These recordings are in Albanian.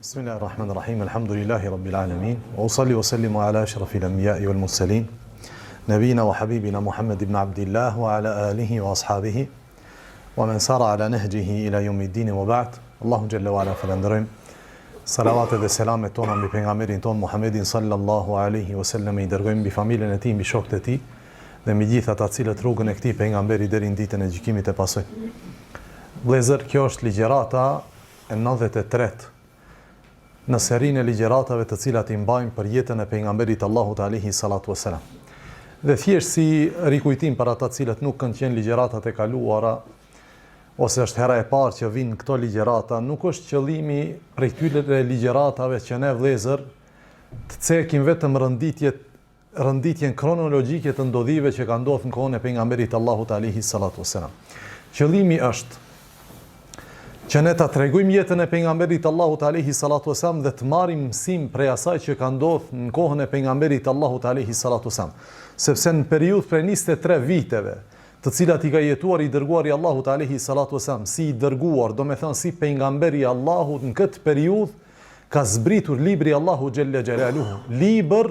Bismillahirrahmanirrahim. Alhamdulillahi rabbil alamin. Wa usalli wa sallimu ala ashrafil anbiya'i wal mursalin. Nabina wa habibina Muhammad ibn Abdillah wa ala alihi wa ashabihi wa man sara ala nahjihi ila yawmiddin wa ba'd. Allahu jalla wa ala falenderojm. Salavat dhe selamet tona mbi pejgamberin ton Muhammedin sallallahu alaihi wasallam, I dërgojmë mbi familjen e tij, mbi shokët e tij dhe mbi gjithë ata të cilët rrugën e këtij pejgamberi deri në ditën e gjykimit e pasojnë. Vëllezër, kjo është ligjërata e 93 në serinë e ligjëratave të cilat I mbajmë për jetën e pejgamberit Allahut alaihi salatu wasalam. Dhe thjesht si rikujtim për ata të cilët nuk kanë qenë ligjëratat e kaluara, ose është hera e parë që vinë këto ligjërata, nuk është qëllimi prej këtyre ligjëratave që ne vëllezër të cekim vetëm rënditjen kronologjike të ndodhive që ka ndodhur në kohën e pejgamberit Allahut alaihi salatu wasalam. Qëllimi është që ne ta tregojmë jetën e pejgamberit Allahut alaihi salatu wasalam dhe të marrim mësim prej asaj që ka ndodhur në kohën e pejgamberit Allahut alaihi salatu wasalam, sepse në periudhë prej 23 viteve, të cilat I ka jetuar I dërguari Allahut alaihi salatu wasalam, si I dërguar, do me thënë si pejgamberi I Allahut, në këtë periudhë ka zbritur libri Allahu xhelle xhelaluhu, libër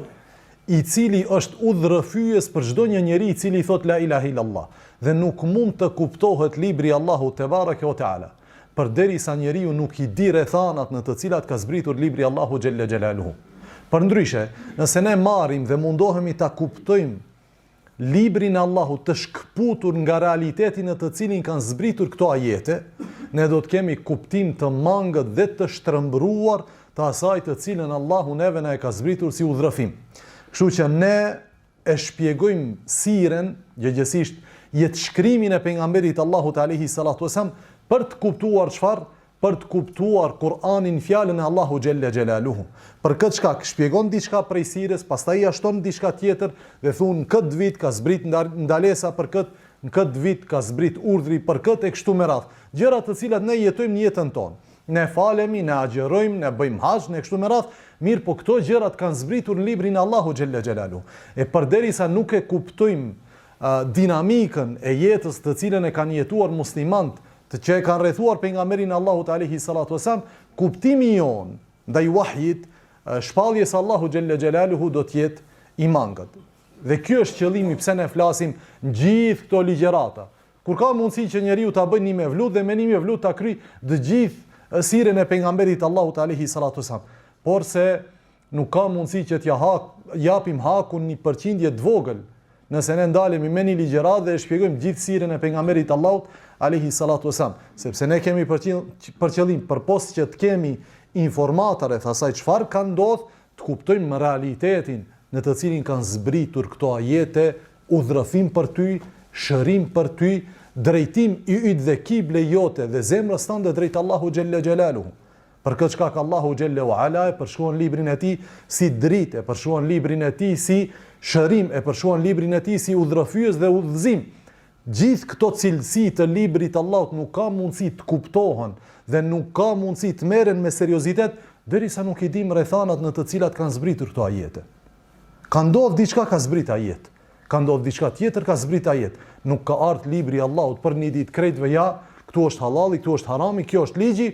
I cili është udhërrëfyes për çdo një njeri I cili thot la ilaha illallah, dhe nuk mund të kuptohet libri Allahu te bareke ve teala përderisa njeriu nuk I di rrethanat në të cilat ka zbritur libri Allahu xhelle xhelaluhu. Përndryshe, nëse ne marrim dhe mundohemi ta kuptojmë librin e Allahut të shkputur nga realiteti në të cilin kanë zbritur këto ajete, ne do të kemi kuptim të mangët dhe të shtrëmbruar të asaj të cilën Allahu neve na e ka zbritur si udhërrëfim. Kështu që ne e shpjegojmë siren, gjëgjësisht jetë shkrimin e pejgamberit Allahut alaihi salatu wasalam, për të kuptuar çfarë? Për të kuptuar Kur'anin, fjalën e Allahu xhelle xhelaluhu. Për këtë shkak shpjegon diçka prej sires, pastaj ja shton diçka tjetër dhe thon këtë vit ka zbrit ndalesa për këtë, në këtë vit ka zbrit urdhri për këtë e kështu me radhë. Gjëra të cilat ne jetojmë në jetën tonë. Ne falemi, ne agjerojmë, ne bëjmë haxh, ne kështu me radhë. Mirë, po këto gjërat kanë zbritur në librin e Allahu xhelle xhelaluhu. E përderisa nuk e kuptojmë dinamikën e jetës të cilën e kanë jetuar muslimanët, të që e kanë rrethuar pejgamberin Allahut alaihi salatu wasalam, kuptimi jon ndaj wahjit, shpalljes Allahu xhelle xhelaluhu do të jetë I mangët. Dhe ky është qëllimi pse ne flasim gjithë këto ligjërata. Kur ka mundësi që njeriu ta bëjë një mevlut dhe me një mevlut ta kryej të gjithë siren e pejgamberit Allahut alaihi salatu wasalam, por se nuk ka mundësi që t'ja japim hakun një përqindje të vogël. Nëse ne ndalemi me një ligjërat dhe shpjegojmë gjithë siren e pejgamberit Allahut alaihi salatu wasalam, sepse ne kemi për qëllim përpos që të kemi informata rreth asaj çfarë ka ndodhur, të kuptojmë realitetin në të cilin kanë zbritur këto ajete, udhërrëfim për ty, shërim për ty, drejtim I yt dhe kible jote dhe zemrës tënde drejt Allahu xhelle xhelaluhu. Për këtë shkak Allahu xhelle wa ala e përshkruan librin e tij si dritë, e përshkruan librin e tij si shërim, e përshkruan librin e tij si udhërrëfyes dhe udhëzim. Gjithë këto cilësi të librit Allahut nuk ka mundësi të kuptohen dhe nuk ka mundësi të merren me seriozitet derisa nuk I dim rrethanat në të cilat kanë zbritur këto ajete. Ka ndodhur diçka, ka zbrit ajet. Ka ndodhur diçka tjetër, ka zbrit ajet. Nuk ka ardhur libri Allahut për një ditë krejtve ja, këtu është halali, këtu është harami, kjo është ligji,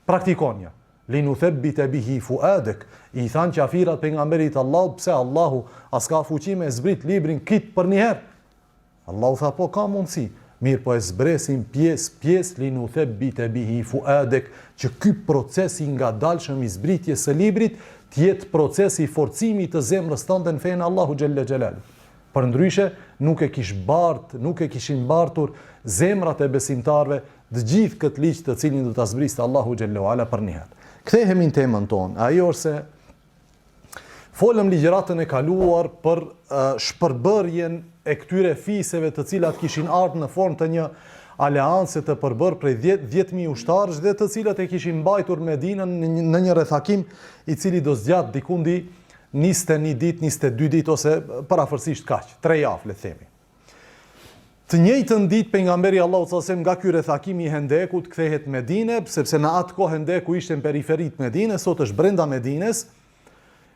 praktikonja. Linuthabbita bihi fuadak. I thanë qafirat pejgamberit Allahut, pse Allahu as ka fuqi me zbrit librin kit për një herë. Allahu tha po ka mundësi, mirë po e zbresim pjesë linuthabbita bihi fuadak, që ky proces I ngadalshëm I zbritjes së librit të jetë procesi I forcimit të zemrës tënde në fenë Allahu xhelle xhelal. Përndryshe nuk e kishin bartur zemrat e besimtarve të gjithë këtë ligj të cilin do ta zbriste Allahu xhelle ala për një herë. Kthehemi në temën tonë. Ajo është folëm ligjëratën e kaluar për shpërbërjen e këtyre fiseve të cilat kishin ardhur në formë të një aleance të përbërë prej 10.000 ushtarësh dhe të cilat e kishin mbajtur Medinën në një rrethakim I cili do zgjat dikundi 21 ditë, 22 ditë ose parafërsisht kaq, 3 javë le të themi. Të njëjtën ditë pejgamberi Allahut sallallahu alajhi wasallam nga ky rrethakim I Hendekut kthehet në Medinë, sepse në atë kohë Hendeku ishte në periferit Medinës, sot është brenda Medinës.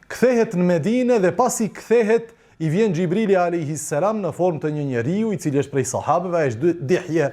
Kthehet në Medinë dhe pasi kthehet I vjen Xhibrili alayhi salam në formë të një njeriu I cili është prej sahabeve, është Dihje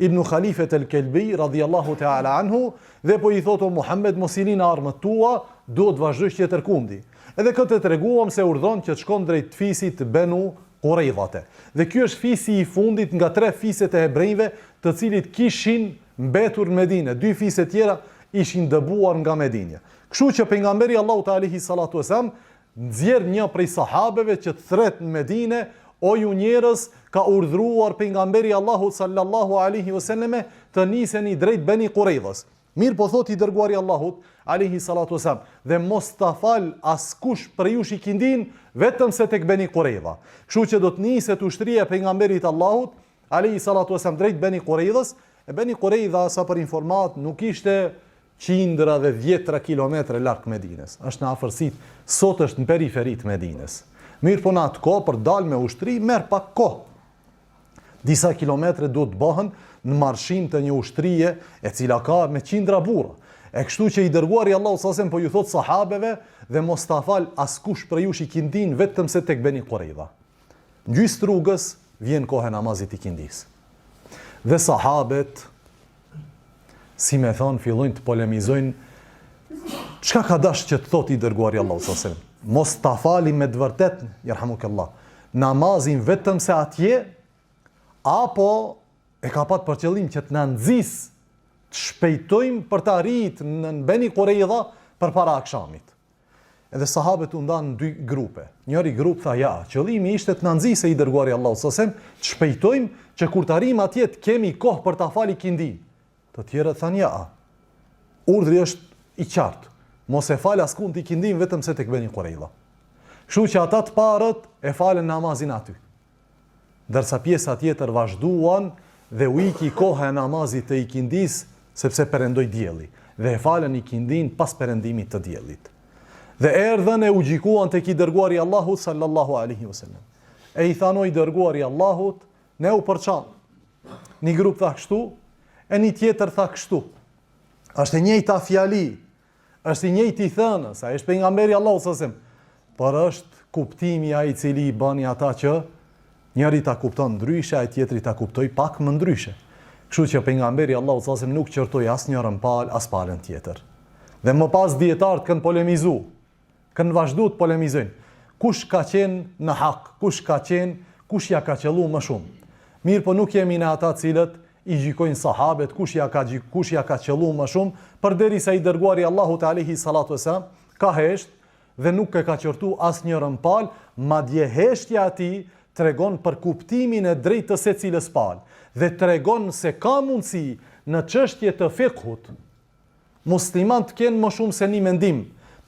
ibn Khalifet el-Kelbi, radhiyallahu ta'ala anhu, dhe po i thotë o Muhammed, mos i lini armët tua, duhet vazhdosh tjetër kundi. Edhe këtë të treguam se urdhon që të shkon drejt fisit Benu Quraidhate. Dhe ky është fisi i fundit nga 3 fiset e hebrejve, të cilit kishin mbetur në Medinë. 2 fise tjera ishin dëbuar nga Medinja. Kështu që pejgamberi Allahu te alayhi salatu wasalam nxjerr një prej sahabeve që të thret në Medinë, o ju njerëz, ka urdhëruar pejgamberi Allahu sallallahu alaihi wasallam të niseni drejt Beni Quraidhës. Mirë po thot i dërguari Allahut alayhi salatu wasalam, dhe mos ta fal askush prej jush ikindin vetëm se tek Beni Quraidha. Kështu që do të niset ushtria e pejgamberit Allahut alayhi salatu wasalam drejt Beni Quraidhës. E Beni Quraidha, sa për informat, nuk ishte qindra dhe 10 kilometre larg Medinës. Është në afërsitë, sot është në periferitë Medinës. Mirë po në atë kohë për dalë me ushtri merr pak kohë. Disa kilometre duhet të bëhen në marshim të një ushtrie e cila ka me qindra burra. E kështu që i dërguari Allahu sallallahu po ju thot sahabeve dhe mos ta fal askush prej jush ikindin vetëm se tek Beni Quraidha. Në gjys rrugës vjen koha e namazit ikindis. Dhe sahabet, si me thonë, fillojnë të polemizojnë çka ka dash që të thot i dërguari Allahu sallallahu alaihi wasallam. Mos ta falim me të vërtet, yerhamukallah, namazin vetëm se atje, apo e ka pat për qëllim që të na nxis të shpejtojmë për të arritur në Beni Quraidha përpara akşamit. Edhe sahabët u ndan në 2 grupe. Njëri grup tha ja, qëllimi ishte të na nxisë i dërguari Allahu sallallahu alaihi wasallam, të shpejtojmë që kur të arrijmë atje të kemi kohë për ta falë ikindin. Të tjerët thanë ja. Urdhri është i qartë. Mos e fal askund ikindin vetëm se tek Beni Quraidha. Kështu që ata të parët e falën namazin aty. Ndërsa pjesa tjetër vazhduan dhe u iki koha e namazit të ikindis sepse perëndoi dielli dhe e falën ikindin pas perëndimit të diellit. Dhe erdhën e u gjikuan tek i dërguari Allahut sallallahu alaihi wasallam. E i thanoi dërguari Allahut, ne u përçam. Një grup tha kështu, e një tjetër tha kështu. Është e njëjta fjali, është i njëjti thënës, ai është pejgamberi Allahut sallallahu alaihi wasallam, por është kuptimi ai i cili i bani ata që njëri ta kupton ndryshe, ai tjetri ta kuptoi pak më ndryshe. Kështu që pejgamberi Allahut sallallahu alaihi wasallam nuk qortoi asnjërin palë as palën tjetër. Dhe më pas dietarët kanë polemizuar, kanë vazhduar të polemizojnë. Kush ka qenë në hak, kush ja ka qellu më shumë. Mirë po nuk jemi në ata cilët i gjykojnë sahabet kush ja ka qellu më shumë, përderisa i dërguari Allahut alayhi salatu wasalam ka hesht dhe nuk e ka qortu asnjërin palë, madje heshtja e tij tregon për kuptimin e drejtë të secilës palë dhe tregon se ka mundësi në çështje të fiqhut muslimanët të kenë më shumë se një mendim,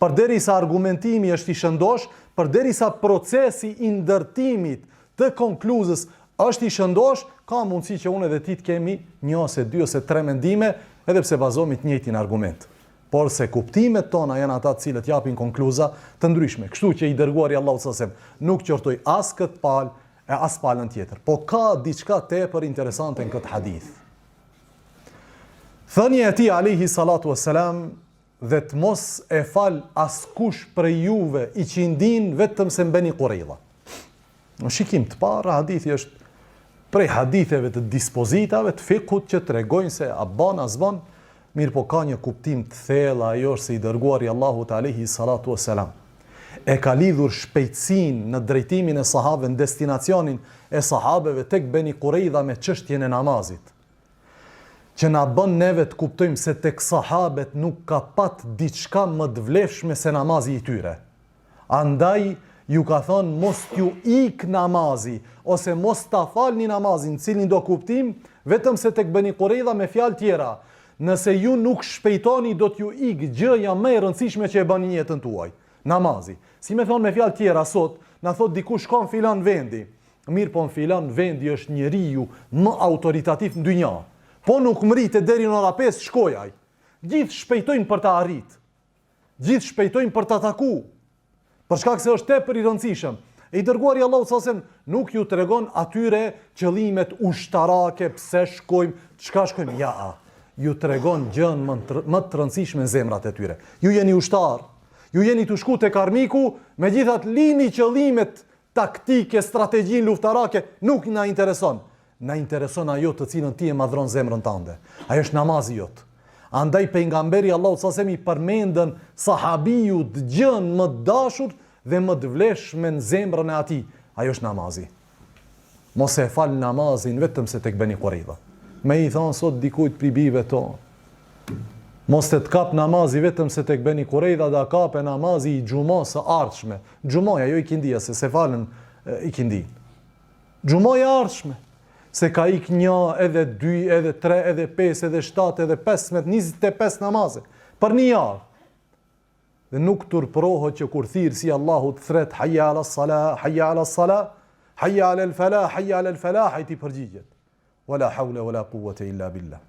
përderisa argumentimi është i shëndosh, përderisa procesi i ndërtimit të konkluzës është i shëndosh, ka mundësi që unë edhe ti të kemi 1 ose 2 ose 3 mendime, edhe pse bazohemi të njëjtin argument. Por se kuptimet tona janë ata të cilët japin konkluza të ndryshme. Kështu që i dërguari Allahu sallallahu alaihi wasallam nuk qortoi as këtë palë e as palën tjetër. Po ka diçka tepër interesante në këtë hadith. Thënia e tij alayhi salatu wassalam dhe të mos e fal askush prej juve i qindin vetëm se Beni Quraidha. Në shikim të parë, hadithi është prej haditheve të dispozitave të fikut që tregojnë se a bën as bën, mirë po ka një kuptim të thellë, ajo është se i dërguari Allahut alayhi salatu wassalam e ka lidhur shpejtësinë në drejtimin e sahabëve, në destinacionin e sahabëve tek Beni Quraidha me çështjen e namazit. Që na bën neve të kuptojmë se tek sahabët nuk ka pat diçka më të vlefshme se namazi i tyre. Andaj ju ka thonë mos t'ju ik namazi, ose mos ta falni namazin, cilin do kuptim, vetëm se tek Beni Quraidha me fjalë tjera. Nëse ju nuk shpejtoni, do t'ju ik gjëja më e rëndësishme që e bani jetën tuaj, namazi. Si me thonë me fjalë tjera sot, na thot dikush ka në filan vendi. Mirë po në filan vendi është njeriu më autoritativ në dynja. Po nuk mritet deri në ora 5 shkojaj. Gjithë shpejtojnë për ta arrit. Gjithë shpejtojnë për ta taku. Për shkak se është tepër i rëndësishëm. E i dërguari Allahu sallallahu alaihi wasallam nuk ju tregon atyre qëllimet ushtarake, pse shkojmë, çka shkojmë, ja. Ju tregon gjën më të rëndësishme në zemrat e tyre. Ju jeni ushtar, ju jeni të shku tek armiku, megjithatë lini qëllimet taktike, strategjinë luftarake, nuk na intereson. na intereson ajo të cilën ti e madhron zemrën tënde. Ajo është namazi jot. Andaj pejgamberi Allahu sallallahu alaihi wasallam i përmendën sahabiu gjën më të dashur dhe më të vlefshme në zemrën e atij. Ajo është namazi. Mos e fal namazin vetëm se tek Beni Qurayza. Me i thonë sot dikujt pri bive tonë. Mos të kap namazi vetëm se tek Beni Qurayza, da kape namazi i xhumos së ardhshme. Xhumoja jo ikindia, se falen ikindin. Xhumoja e ardhshme. Se ka ik 1, edhe 2, edhe 3, edhe 5, edhe 7, edhe 15, 25 namaze. Për një javë. Dhe nuk turprohet që kur thirë si Allahu të thret hayya ala salah, hayya ala salah, hayya ala al falah, hayya ala al falah, ai ti përgjigjet. Wala hawla wala quwwata illa billah.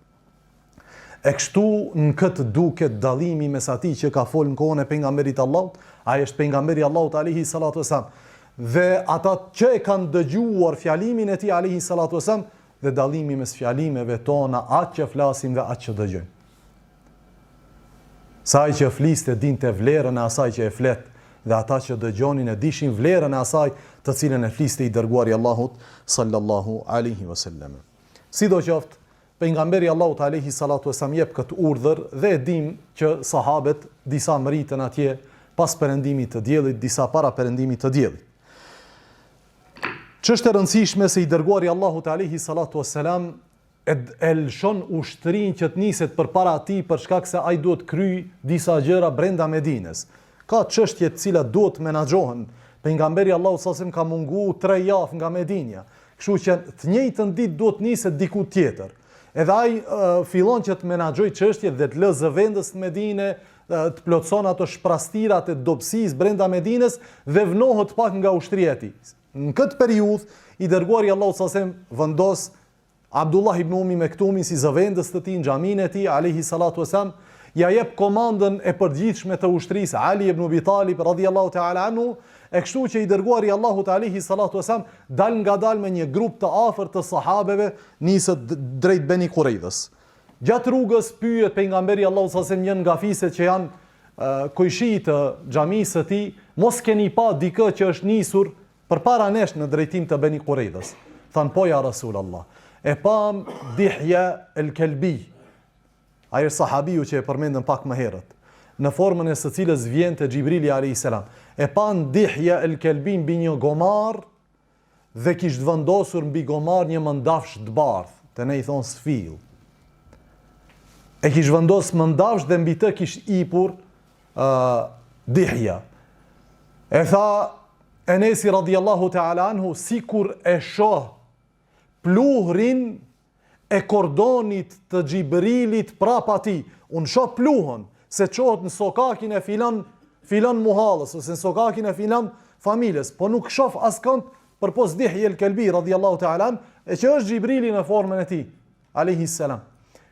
E kështu në këtë duket dallimi mes atij që ka folë në kohën e pejgamberit Allahut, ai është pejgamberi Allahut alayhi salatu wasalam, dhe ata që e kanë dëgjuar fjalimin e tij alayhi salatu wasalam, dhe dallimi mes fjalimeve tona, atë që flasim dhe atë që dëgjojmë. Sa ai që fliste dinte vlerën e asaj që e flet, dhe ata që dëgjonin e dishin vlerën e asaj të cilën e fliste i dërguari Allahut sallallahu alaihi wasallam. Sidoqoftë, pejgamberi Allahut alayhi salatu wasallam jep këtë urdhër dhe e dim që sahabët disa mritën atje pas perëndimit të diellit, disa para perëndimit të diellit. Ç'është e rëndësishme se i dërguari Allahut alayhi salatu wasallam e lëshon ushtrin që të niset përpara atij për shkak se ai duhet kryej disa gjëra brenda Medinës. Ka çështje të cilat duhet menaxhohen. Pejgamberi Allahu sallallahu alaihi wasallam ka munguar 3 javë nga Medinja. Kështu që të njëjtën ditë duhet niset diku tjetër. Edhe ai fillon që të menaxhoj çështjet dhe të lë zëvendës në Medinë, të plotson ato shprastirat e dobësisë brenda Medinës dhe vënohet pak nga ushtria e tij. Në këtë periudhë i dërguari Allahu sallallahu alaihi wasallam vendos Abdullah ibn Umi Mektumin si zëvendës të tij në xhaminë e tij alayhi salatu wasalam, ja jep komandën e përgjithshme të ushtrisë Ali ibn Abi Talib radhiyallahu ta'ala anhu, e kështu që i dërguari Allahut alayhi salatu wasalam dal ngadalë me një grup të afërt të sahabeve nisët drejt Beni Qurayzës. Gjatë rrugës pyet pejgamberi Allahu sallallahu alaihi wasallam një nga fiset që janë kujshi të xhamisë së tij, mos keni pa dikë që është nisur përpara nesh në drejtim të Beni Qurayzës. Than po ja Rasulullah. E pam Dihya el-Kalbi, ai është sahabiu që e përmendëm pak më herët, në formën e së cilës vjen te Xhibrili alayhis salam. E pan Dihya el-Kalbi mbi një gomar dhe kishte vendosur mbi gomar një mëndafsh të bardhë, te ne i thon sfill. E kishte vendosur mëndafsh dhe mbi të kishte ipur Dihya. E tha Enesi radhiyallahu ta'ala anhu, sikur e shoh pluhrin e kordonit të Xhibrilit prapa tij. Unë shoh pluhën se çohet në sokakin e filan muhallës ose në sokakin e filan familjes, po nuk shoh askënd përpos Dihya el-Kalbi radhiyallahu ta'ala an, e që është Xhibrili në formën e tij alayhi salam.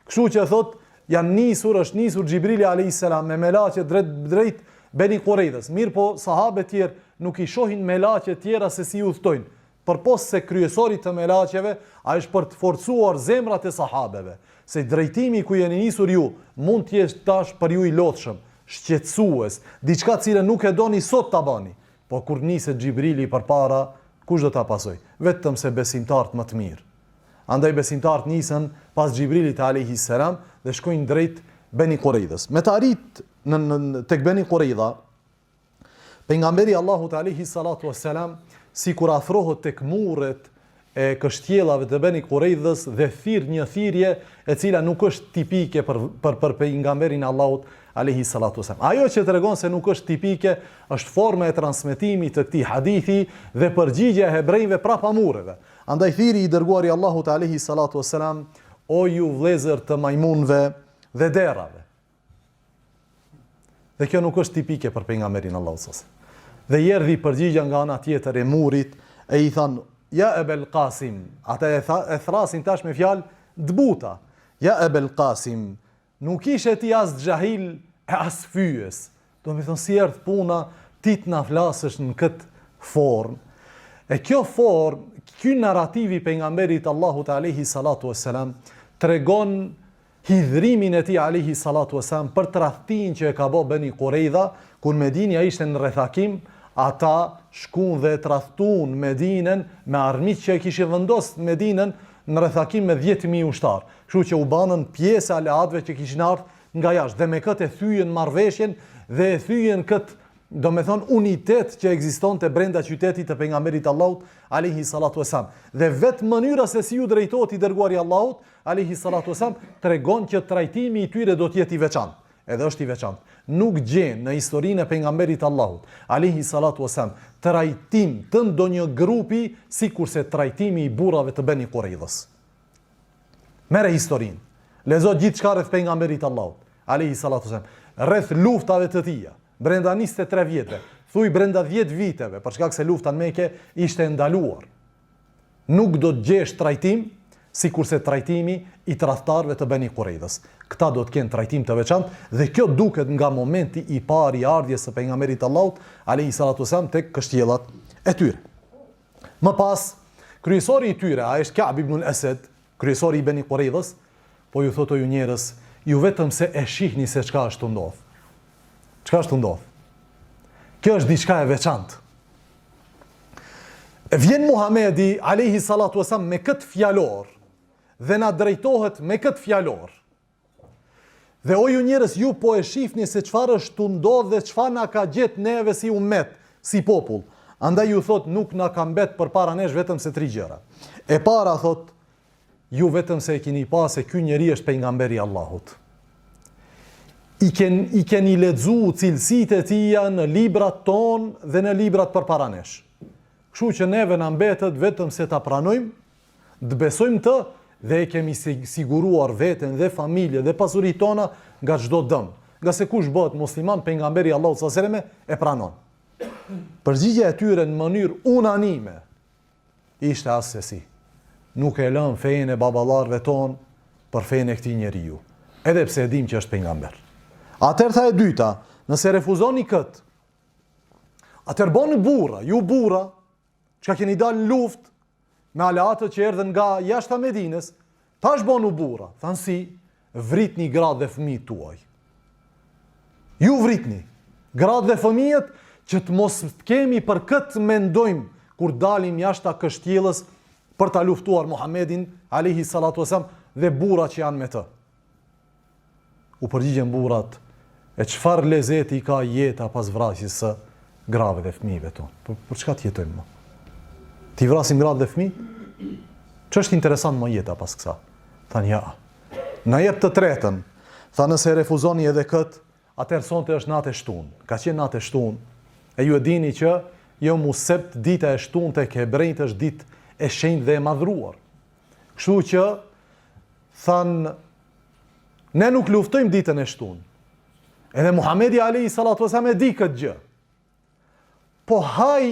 Kështu që thot është nisur Xhibrili alayhi salam me melaqe drejt Beni Qurayzës. Mirë po sahabët tjerë nuk i shohin melaqe tjera se si udhtojnë. Përpos se kryesori të melaqeve, a është për të forcuar zemrat e sahabeve, se drejtimi ku jeni nisur ju, mund të jetë tash për ju i lodhshëm, shqetësues, diçka cilën nuk e doni sot ta bani, po kur niset Xhibrili përpara, kush do ta pasoj? Vetëm se besimtarët më të mirë. Andaj besimtarët nisën pas Xhibrilit alayhis salam dhe shkojnë drejt Beni Qurayzës. Me të arrit tek Beni Qurayza, pejgamberi Allahut alayhi salatu wassalam, si kur afrohet tek murret e kështjellave të Beni Qurayzës dhe thirr një thirrje e cila nuk është tipike për pejgamberin Allahut alayhi salatu wasalam. Ajo që tregon se nuk është tipike është forma e transmetimit të këtij hadithi dhe përgjigjja e hebrejve prapa murreve. Andaj thiri i dërguari Allahut alayhi salatu wasalam, o ju vëllezër të majmunëve dhe derrave. Dhe kjo nuk është tipike për pejgamberin Allahut sallallahu alaihi wasallam. Dhe erdhi përgjigja nga ana tjetër e murit e i than, ja Ebel Qasim, ata e thrasin tash me fjalë të buta. Ja Ebel Qasim, nuk ishe ti as xahil e as fyes. Do me thonë si erdh puna ti të na flasësh në këtë formë. E kjo formë, ky narrativi pejgamberit Allahut alayhi salatu wassalam tregon hidhrimin e tij alayhi salatu wassalam për tradhtin që e ka bë Beni Qurayza, kur Medinja ishte në rrethakim, ata shkuan dhe tradhtun Medinën me armiq që e kishin vendosur Medinën në rrethakim me 10.000 ushtar. Kështu që u banën pjesë aleatëve që kishin ardhur nga jashtë dhe me këtë e thyen marrëveshjen dhe e thyen këtë, do me thonë, unitet që ekzistonte brenda qytetit të pejgamberit Allahut alayhi salatu wasalam. Dhe vetë mënyra se si u drejtohet i dërguari Allahut alayhi salatu wasalam tregon që trajtimi i tyre do të jetë i veçantë. Edhe është i veçantë. Nuk gjen në historinë e pejgamberit Allahut alayhi salatu wasalam trajtim të ndonjë grupi sikurse trajtimi i burrave të Beni Quraidhës. Merë historinë. Lezo gjithçka rreth pejgamberit Allahut alayhi salatu wasalam, rreth luftave të tija, brenda 23 vjetëve, thuj brenda 10 viteve, për shkak se lufta në Mekë ishte ndaluar. Nuk do të gjesh trajtim sikurse trajtimi i tradhtarëve të Beni Quraidhës. Këta do të kenë trajtim të veçantë dhe kjo duket nga momenti i parë i ardhjes së pejgamberit Allahut alayhi salatu wasalam tek kështjellat e tyre. Më pas, kryesori i tyre, ai është Ka'b ibn al-Asad, kryesori i Beni Quraidhës, po ju thotë ju njerëz, ju vetëm se e shihni se çka është të ndodh. Çka është të ndodh? Kjo është diçka e veçantë. Vjen Muhamedi alayhi salatu wasalam me këtë fjalor dhe na drejtohet me këtë fjalor. Dhe o ju njerëz, ju po e shihni se çfarë është të ndodh dhe çfarë na ka gjetë neve si ummet, si popull. Andaj ju thot nuk na ka mbet përpara nesh vetëm se 3 gjëra. E para thot, ju vetëm se e keni pa se ky njeri është pejgamberi i Allahut. I keni lexuar cilësitë e tija në librat ton dhe në librat përpara nesh. Kështu që neve na mbetet vetëm se ta pranojmë, të besojmë të dhe e kemi siguruar veten dhe familje dhe pasuritë tona nga çdo dëm. Nga se kush bëhet musliman, pejgamberi i Allahut sallallahu alajhi wasallam e pranon. Përgjigjja e tyre në mënyrë unanime ishte as se si. Nuk e lëm fenë e baballarëve ton për fenë e këtij njeriu, edhe pse e dim që është pejgamber. Atëherë e dyta, nëse refuzoni këtë, atëherë bëni burra, ju burra, çka keni dalë në luftë me aleatët që erdhen nga jashtë Medinës, tash bënu burra, thanë si, vritni gratë dhe fëmijët tuaj. Ju vritni gratë dhe fëmijët që të mos kemi për këtë mendojmë kur dalim jashtë kështjellës për ta luftuar Muhammedin alayhi salatu wasalam dhe burrat që janë me të. U përgjigjen burrat, e çfarë lezeti ka jeta pas vrasjes së grave dhe fëmijëve tonë? Për çka të jetojmë më? Ti vrasim gratë dhe fëmijë? Ç'është interesant më jeta pas kësaj? Thanë ja. Na jep të tretën. Tha nëse refuzoni edhe këtë, atëherë sonte është natë e shtunë. Ka qenë natë e shtunë. E ju e dini që jo musebt dita e shtunë tek hebrejt është ditë e shenjtë dhe e madhruar. Kështu që thanë ne nuk luftojmë ditën e shtunë. Edhe Muhamedi alayhi salatu wasallam e di këtë gjë. Po haj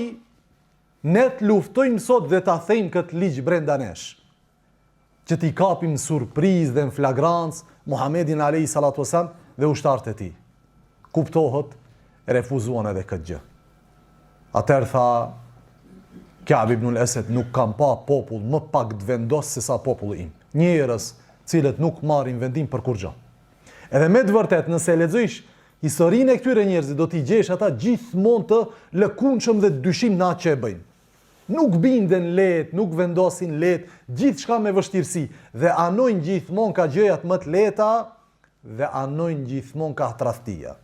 ne të luftojmë sot dhe ta thejmë këtë ligj brenda nesh. Që t'i kapim surprizë dhe në flagrancë Muhamedin alayhi salatu wasallam dhe ushtarët e tij. Kuptohet, refuzuan edhe këtë gjë. Atëherë tha Ka'b ibn al-Asad, nuk kam pa popull më pak të vendos se sa populli im. Njerëz cilët nuk marrin vendim për kur gjë. Edhe me të vërtet, nëse lexojsh historinë e këtyre njerëzve, do t'i gjesh ata gjithmonë të lëkundshëm dhe dyshim në atë që e bëjnë. Nuk binden lehtë, nuk vendosin lehtë, gjithçka me vështirësi dhe anojnë gjithmonë ka gjëjat më të lehta dhe anojnë gjithmonë ka tradhtia.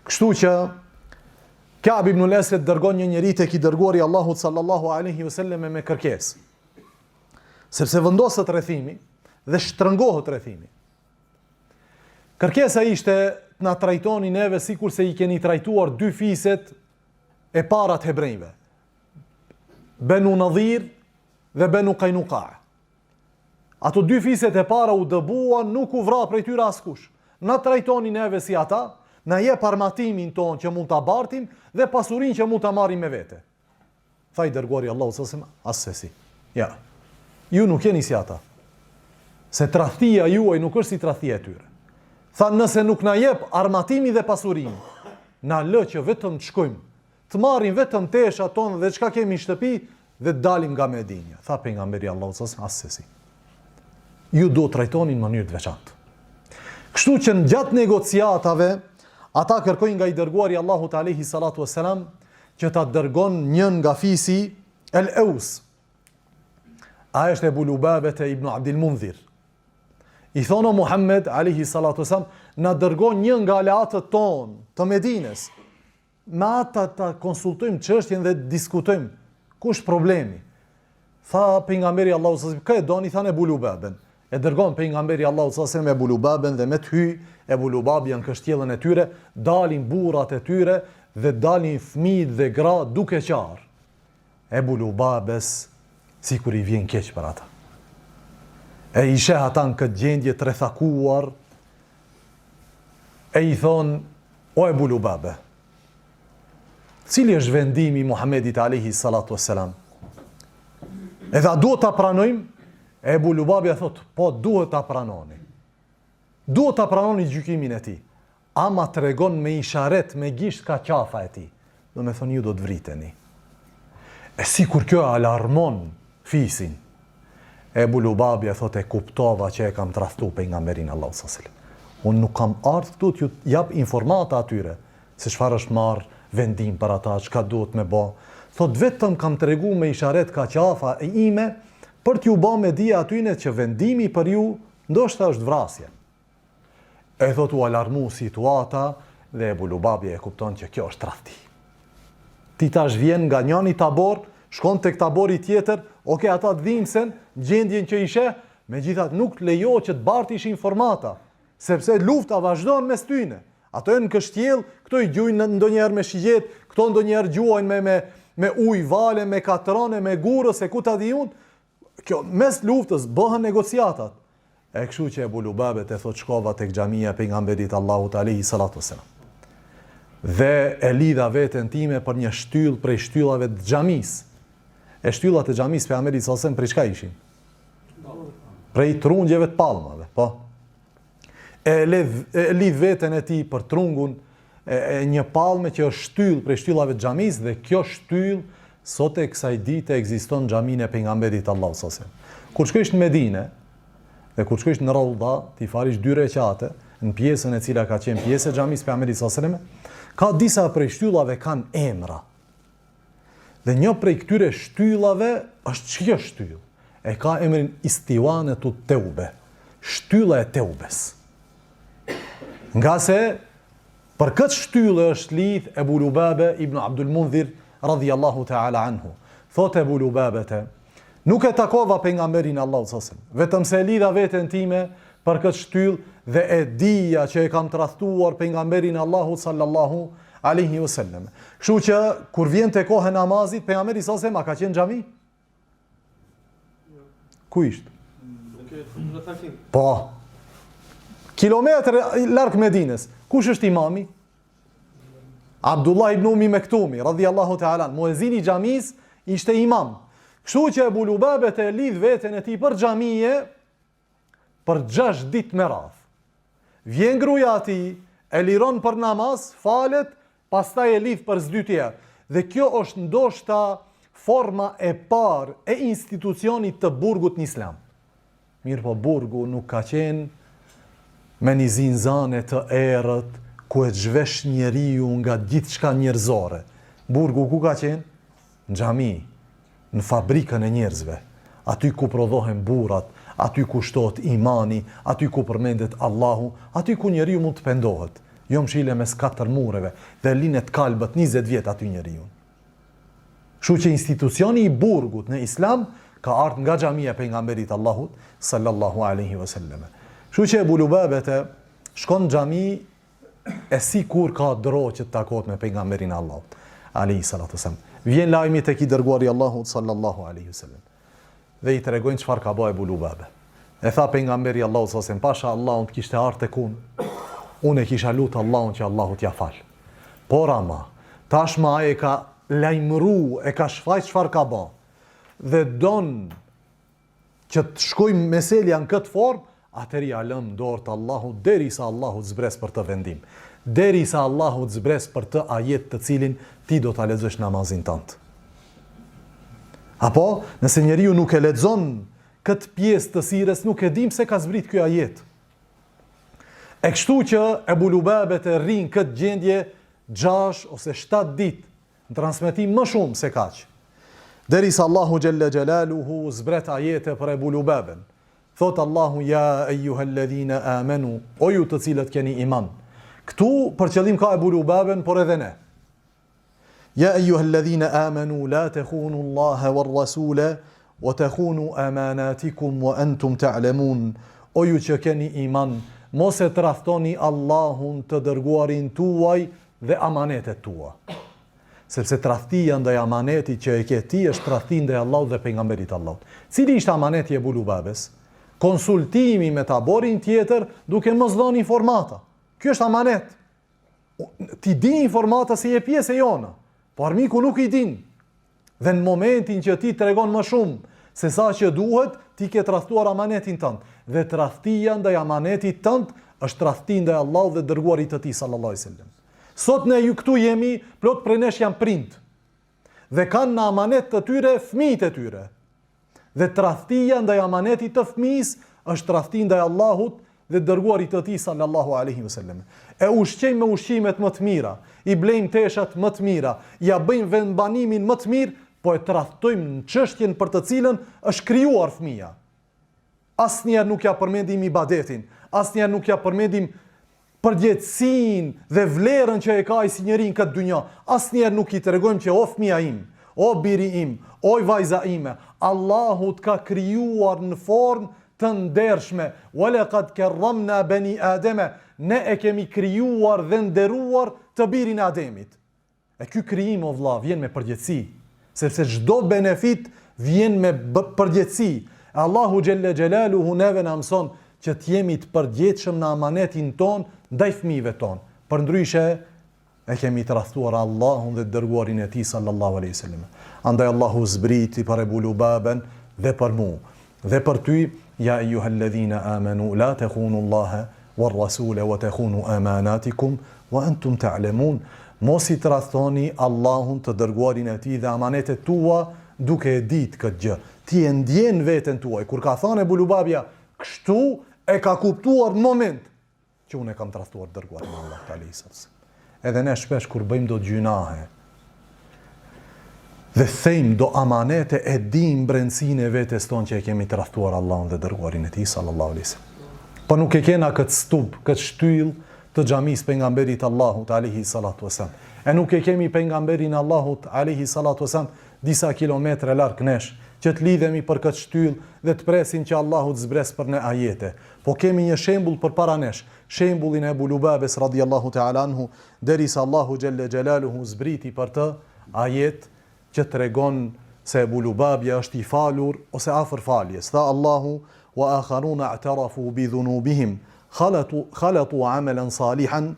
Kështu që Ka'b ibn al-Asad dërgon një njeri tek i dërguari Allahut sallallahu alaihi wasallam me kërkesë. Sepse vendoset rrethimi dhe shtrëngohet rrethimi. Kërkesa ishte të na trajtoni neve sikur se i keni trajtuar 2 fiset e para të hebrejve. Benu Nadhir dhe Benu Qainuqa. Ato 2 fiset e para u dëbuan, nuk u vra prej tyre askush. Na trajtoni neve si ata, na jep armatimin ton që mund ta bartim dhe pasurinë që mund ta marrim me vete. Tha i dërguari Allahu sallallahu alaihi wasallam, asesi. Ja. Ju nuk jeni si ata. Se tradhtia juaj nuk është si tradhtia e tyre. Tha nëse nuk na jep armatimi dhe pasurinë, na lë që vetëm të shkojmë, të marrim vetëm teshat tonë dhe çka kemi në shtëpi dhe të dalim nga Medinja. Tha pejgamberi Allahu sallallahu alaihi wasallam, asesi. Ju do trajtoni në mënyrë të veçantë. Kështu që në gjatë negociatave ata kërkojnë nga i dërguari Allahut alayhi salatu wassalam që ta dërgon njën nga fisi el-Aus. A është Ebu Lubabete ibn Abdil Mundhir. I thonë Muhammed alayhi salatu wasalam, na dërgon një nga aleatët tonë të Medines. Me ata ta konsultojmë çështjen dhe diskutojmë kush problemi. Tha pejgamberi Allahu sallallahu alaihi wasallam, "Kë doni?" Thanë Ebu Lubaben. E dërgon pejgamberi Allahu sallallahu alaihi wasallam Ebu Lubaben dhe me të hy Ebu Lubabi në kështjellën e tyre, dalin burrat e tyre dhe dalin fëmijët dhe gra duke qarë. Ebu Lubabes sikur i vjen keq për ata. E i sheh ata në këtë gjendje të rrethakuar, e i thonë, o Ebu Lubabe, cili është vendimi i Muhamedit alayhi salatu wassalam? Edhe a duhet ta pranojmë? Ebu Lubabi thot, po duhet ta pranoni. Duhet ta pranoni gjykimin e tij. Ama tregon me isharet, me gisht ka qafa e tij. Do me thonë ju do të vriteni. E sikur kjo alarmon fisin. Ebu Lubabi thot, e kuptova që e kam tradhtu pejgamberin Allahu sallallahu alaihi wasallam. Unë nuk kam ardhur këtu t'ju jap informata atyre se çfarë është marr vendim për ata, çka duhet me bë. Thot vetëm kam tregu me isharet ka qafa e ime për t'ju bë me dije atyne që vendimi për ju ndoshta është vrasje. E thot u alarmu situata dhe Ebu Lubabi e kupton që kjo është tradhti. Ti tash vjen nga njëri tabor, shkon tek tabori tjetër, ata të dhimbsen gjendjen që ishe, megjithatë nuk lejo që të bartish informata, sepse lufta vazhdon mes tyne. Ato janë në kështjell, këto i gjujnë ndonjëherë me shigjet, këto ndonjëherë gjuajnë me ujë vale, me katrone, me gurës, e ku ta di unë. Kjo mes luftës bëhen negociatat. E kështu që Ebu Lubabet e thot shkova tek xhamia pejgamberit Allahut alayhi salatu wasalam. Dhe e lidha veten time për një shtyllë prej shtyllave të xhamisë. E shtyllat e xhamisë pejgamberit sallallahu alaihi wasallam prej çka ishin? Prej trungjeve të palmave, po. E lidh veten e tij për trungun e një palme që është shtyllë prej shtyllave të xhamisë dhe kjo shtyllë sot e kësaj dite ekziston në xhaminë e pejgamberit Allahu sallallahu alaihi wasallam. Kur shkosh në Medinë dhe kur shkosh në Raudha, ti farish 2 rekate në pjesën e cila ka qenë pjesë e xhamisë pejgamberit sallallahu alaihi wasallam, ka disa prej shtyllave kanë emra. Dhe një prej këtyre shtyllave është ç'kjo shtyllë? E ka emrin Istiwanatu Teube, shtylla e Teubes. Nga se për këtë shtyllë është lidh Ebu Lubabe ibn Abdul Mundhir radhiyallahu ta'ala anhu. Thot Ebu Lubabete, nuk e takova pejgamberin Allahu sallallahu alaihi wasallam, vetëm se lidha veten time për këtë shtyllë dhe e dija që e kam tradhtuar pejgamberin Allahu sallallahu alaihi wasallam. Kështu që kur vjen te koha e namazit, pejgamberi sallallahu alaihi wasallam ka qenë në xhami? Ku ishte? Po. Kilometër larg Medinës. Kush është imami? Abdullah ibn Umi Mektumi, radhiyallahu ta'ala, muezini i xhamis, ishte imam. Kështu që Ebu Lubabet e lidh veten e tij për xhamie për 6 ditë me radhë. Vjen gruaja e tij, e liron për namaz, falet, pastaj e lidh për s'dytje. Dhe kjo është ndoshta forma e parë e institucionit të burgut në Islam. Mirë po burgu nuk ka qenë me një zinxane të errët ku e zhvesh njeriu nga gjithçka njerëzore. Burgu ku ka qenë? Në xhami, në fabrikën e njerëzve. Aty ku prodhohen burrat, aty ku shtohet imani, aty ku përmendet Allahu, aty ku njeriu mund të pendohet. Jo mshile mes 4 mureve dhe linet kalbët 20 vjet aty njeriu. Kështu që institucioni i burgut në Islam ka ardhur nga xhamia e pejgamberit Allahut sallallahu alaihi wasallam. Kështu që Ebu Lubabet shkon në xhami e sikur ka dro që të takohet me pejgamberin Allahut alaihi salatu wasallam. Vjen lajmi tek i dërguari Allahut sallallahu alaihi wasallam. Dhe i tregojnë çfarë ka bëu Ebu Lubabet. E tha pejgamberi Allahut sallallahu alaihi wasallam, pasha Allahun të kishte ardhur tek unë e kisha lutë Allahun që Allahu t'ja fal. Por ama, tashma ai e ka lajmëru, e ka shfaq çfarë ka bë. Dhe don që të shkojmë meselja në këtë formë, atëri ja lëm dorë të Allahut derisa Allahu të zbres për të vendim. Derisa Allahu të zbres për të ajet të cilin ti do ta lexosh namazin tënd. Apo, nëse njeriu nuk e lexon këtë pjesë të sirës, nuk e dim se ka zbrit ky ajet. E kështu që Ebu Lubabet e rrin këtë gjendje 6 ose 7 ditë, në transmetim më shumë se kaq. Derisa Allahu Gjelle Gjelaluhu zbret ajete për Ebu Lubaben. Thot Allahu, ja ejuhalladhina amenu, o ju të cilët keni iman. Këtu për qëllim ka Ebu Lubaben, por edhe ne. Ja ejuhalladhina amenu, la të khunu Allahe var rasule, wa të khunu amanatikum wa entum ta'lemun. O ju që keni iman, mos e tradhtoni Allahun, të dërguarin tuaj dhe amanetet tua. Sepse tradhtia ndaj amanetit që e ke ti është tradhtia ndaj Allahut dhe pejgamberit Allahut. Cili ishte amaneti e Ebu Lubabes? Konsultimi me taborin tjetër duke mos dhënë informata. Ky është amanet. Ti di informata se je pjesë e jona, po armiku nuk i din. Dhe në momentin që ti tregon më shumë se sa që duhet, ti ke tradhtuar amanetin tënd. Dhe tradhtia ndaj amanetit tënd është tradhtia ndaj Allahut dhe dërguarit të tij sallallahu alaihi wasallam. Sot ne ju këtu jemi, plot prej nesh janë prind. Dhe kanë në amanet të tyre fëmijët e tyre. Dhe tradhtia ndaj amanetit të fëmijës është tradhtia ndaj Allahut dhe dërguarit të tij sallallahu alaihi wasallam. E ushqejmë me ushqimet më të mira, i blejmë teshat më të mira, ja bëjmë vendbanimin më të mirë, po e tradhtojmë në çështjen për të cilën është krijuar fëmia. Asnjëherë nuk ja përmendim ibadetin, asnjëherë nuk ja përmendim përgjegjësinë dhe vlerën që e ka ai si njeri në këtë dynjë. Asnjëherë nuk i tregojmë që o fëmia im, o biri im, o vajza ime, Allahu të ka krijuar në formë të ndershme. Walaqad karramna bani Adama, ne e kemi krijuar dhe nderuar të birin e Ademit. E ky krijim o vëlla vjen me përgjegjësi, sepse çdo benefit vjen me përgjegjësi. Allahu Gjelle Gjelaluhu neve na mëson që të jemi të përgjegjshëm në amanetin ton ndaj fëmijëve ton. Përndryshe e kemi tradhtuar Allahun dhe dërguarin e tij sallallahu alaihi wasallam. Andaj Allahu zbriti për Ebu Lubaben dhe për mu dhe për ty, ja ejuhalladhina amanu la takhunu Allaha war rasula wa takhunu amanatikum wa antum ta'lamun. Mos i tradhtoni Allahun, të dërguarin e tij dhe amanetet tua duke e ditë këtë gjë. Ti e ndjen veten tuaj. Kur ka thënë Ebu Lubabja kështu, e ka kuptuar në moment që unë e kam tradhtuar dërguarin e Allahut alayhi sallam. Edhe ne shpesh kur bëjmë do gjunahe dhe thejmë do amanete, e dim brendësinë e vetes tonë që e kemi tradhtuar Allahun dhe dërguarin e tij sallallahu alaihi wasallam. Po nuk e kena këtë stup, këtë shtyll të xhamisë pejgamberit Allahut alayhi salatu wasallam. E nuk e kemi pejgamberin Allahut alayhi salatu wasallam disa kilometra larg nesh, që të lidhemi për këtë shtyll dhe të presim që Allahu të zbres për ne ajete. Po kemi një shembull përpara nesh, shembullin e Ebu Lubabes radhiyallahu ta'ala anhu, derisa Allahu Gjelle Gjelaluhu zbriti për të ajet që tregon se Ebu Lubabja është i falur ose afër faljes. Tha Allahu, wa akharuna i'tarafu bi dhunubihim khalatu amalan salihan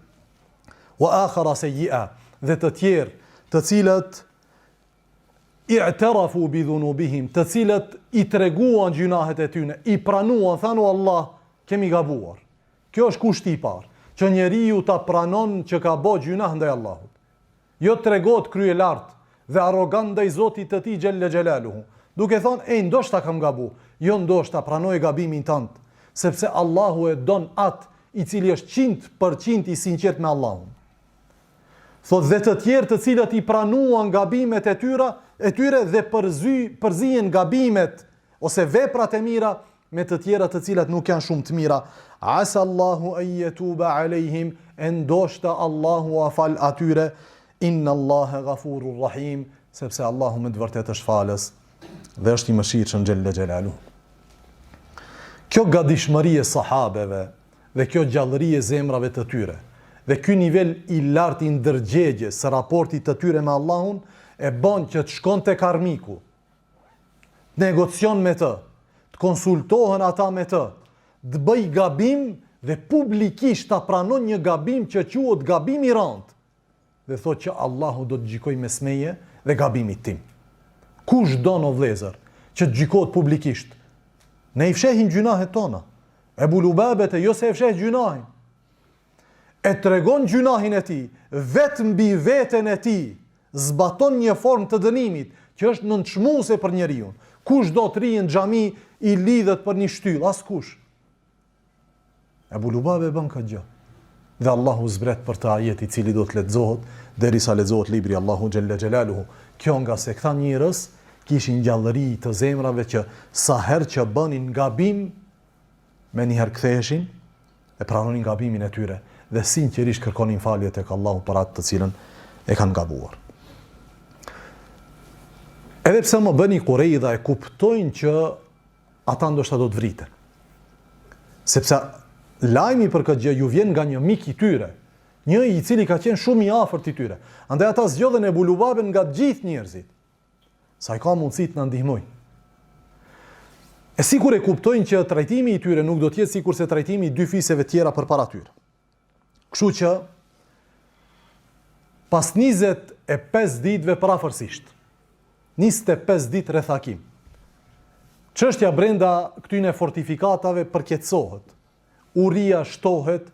wa akhara sayyi'a. Dhe të tjerë, të cilët i'tarafu bi dhunubihim, të cilët i treguan gjunahet e tyre, i pranuan, thanu Allah, kemi gabuar. Kjo është kushti i parë, që njeriu ta pranon që ka bë gjunah ndaj Allahut. Jo tregot krye lart dhe arrogant ndaj Zotit të tij Gjelle Gjelaluhu, duke thonë, ndoshta kam gabu. Jo ndoshta, pranoj gabimin tënd, sepse Allahu e don atë i cili është 100% i sinqert me Allahun. Thot dhe të tjerë të cilët i pranuan gabimet e tyre dhe përzihen gabimet ose veprat e mira me të tjera të cilat nuk janë shumë të mira. Asa Allahu an yatuba alejhim, ndoshta Allahu afal atyre, inna Allaha ghafurur rahim, sepse Allahu me të vërtetë është falës dhe është i mëshirshëm Gjelle Gjelaluhu. Kjo gatishmëri e sahabeve dhe kjo gjallëri e zemrave të tyre dhe ky nivel i lartë i ndërgjegjes së raportit të tyre me Allahun e bën që të shkon tek armiku, negocion me të, të konsultohen ata me të, të bëj gabim dhe publikisht ta pranon një gabim që quhet gabim i rënd. Dhe thot që Allahu do të gjykojë mes meje dhe gabimit tim. Kush don o vëllezër që të gjykohet publikisht? Ne i fshehim gjunahet tona. Ebu Lubabet jo se e fsheh gjunahin. E tregon gjunahin e tij, vetëm mbi veten e tij zbaton një formë të dënimit që është nënçmuese për njeriu. Kush do të rrijë në xhami i lidhet për një shtyll? Askush. Ebu Lubabe bën këtë gjë. Dhe Allahu zbret për të ajet i cili do të lexohet derisa lexohet libri Allahu Gjelle Gjelaluhu. Kjo nga se këta njerëz kishin gjallëri të zemrave që sa herë që bënin gabim, me njëherë ktheheshin e pranonin gabimin e tyre dhe sinqerisht kërkonin falje tek Allahu për atë të cilën e kanë gabuar. Edhe pse më bëni Qurejda e kuptojnë që ata ndoshta do të vriten. Sepse lajmi për këtë gjë ju vjen nga një mik i tyre, një i cili ka qenë shumë i afërt i tyre. Andaj ata zgjodhen Ebu Lubabën nga të gjithë njerëzit. Sa i ka mundësi të na ndihmojë. E sikur e kuptojnë që trajtimi i tyre nuk do të jetë sikur se trajtimi i dy fiseve tjera përpara tyre. Kështu që pas 25 ditëve parafërsisht, 25 ditë rrethakim, çështja brenda këtyne fortifikatave përkeçohet, uria shtohet,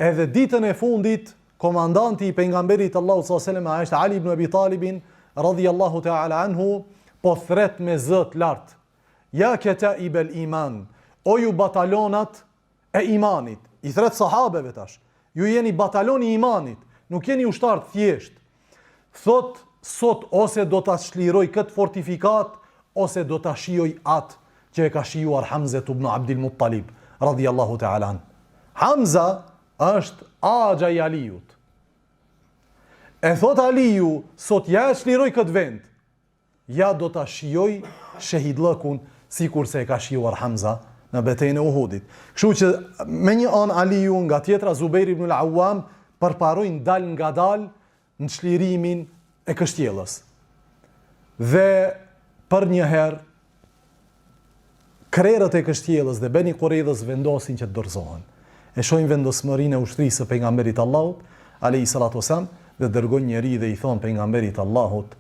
edhe ditën e fundit komandanti i pejgamberit Allahu sallallahu alaihi wasallam është Ali ibn Abi Talibin radhiyallahu ta'ala anhu, po thret me zë të lartë: Ja kataib al-iman, o ju batalonat e imanit. I thret sahabeve tash: ju jeni bataloni i imanit, nuk jeni ushtar thjesht. Thot, sot ose do ta shliroj këtë fortifikat, ose do ta shijoj atë që e ka shijuar Hamza ibn Abdul Muttalib radhiyallahu ta'ala an. Hamza është axha i Aliut. E thot Aliu, sot ja e shliroj këtë vend, ja do ta shijoj shehidllëkun sikur se e ka shijuar Hamza në betejën e Uhudit. Kështu që me një anë Aliu, nga tjetra Zubair ibn al-Awwam përparojnë dal nga dal në çlirimin e kështjellës. Dhe për një herë krerët e kështjellës dhe Beni Quraidhës vendosin që të dorëzohen. E shohin vendosmërinë e ushtrisë së pejgamberit Allahut alayhi salatu wasalam dhe dërgojnë njëri dhe i thon pejgamberit Allahut: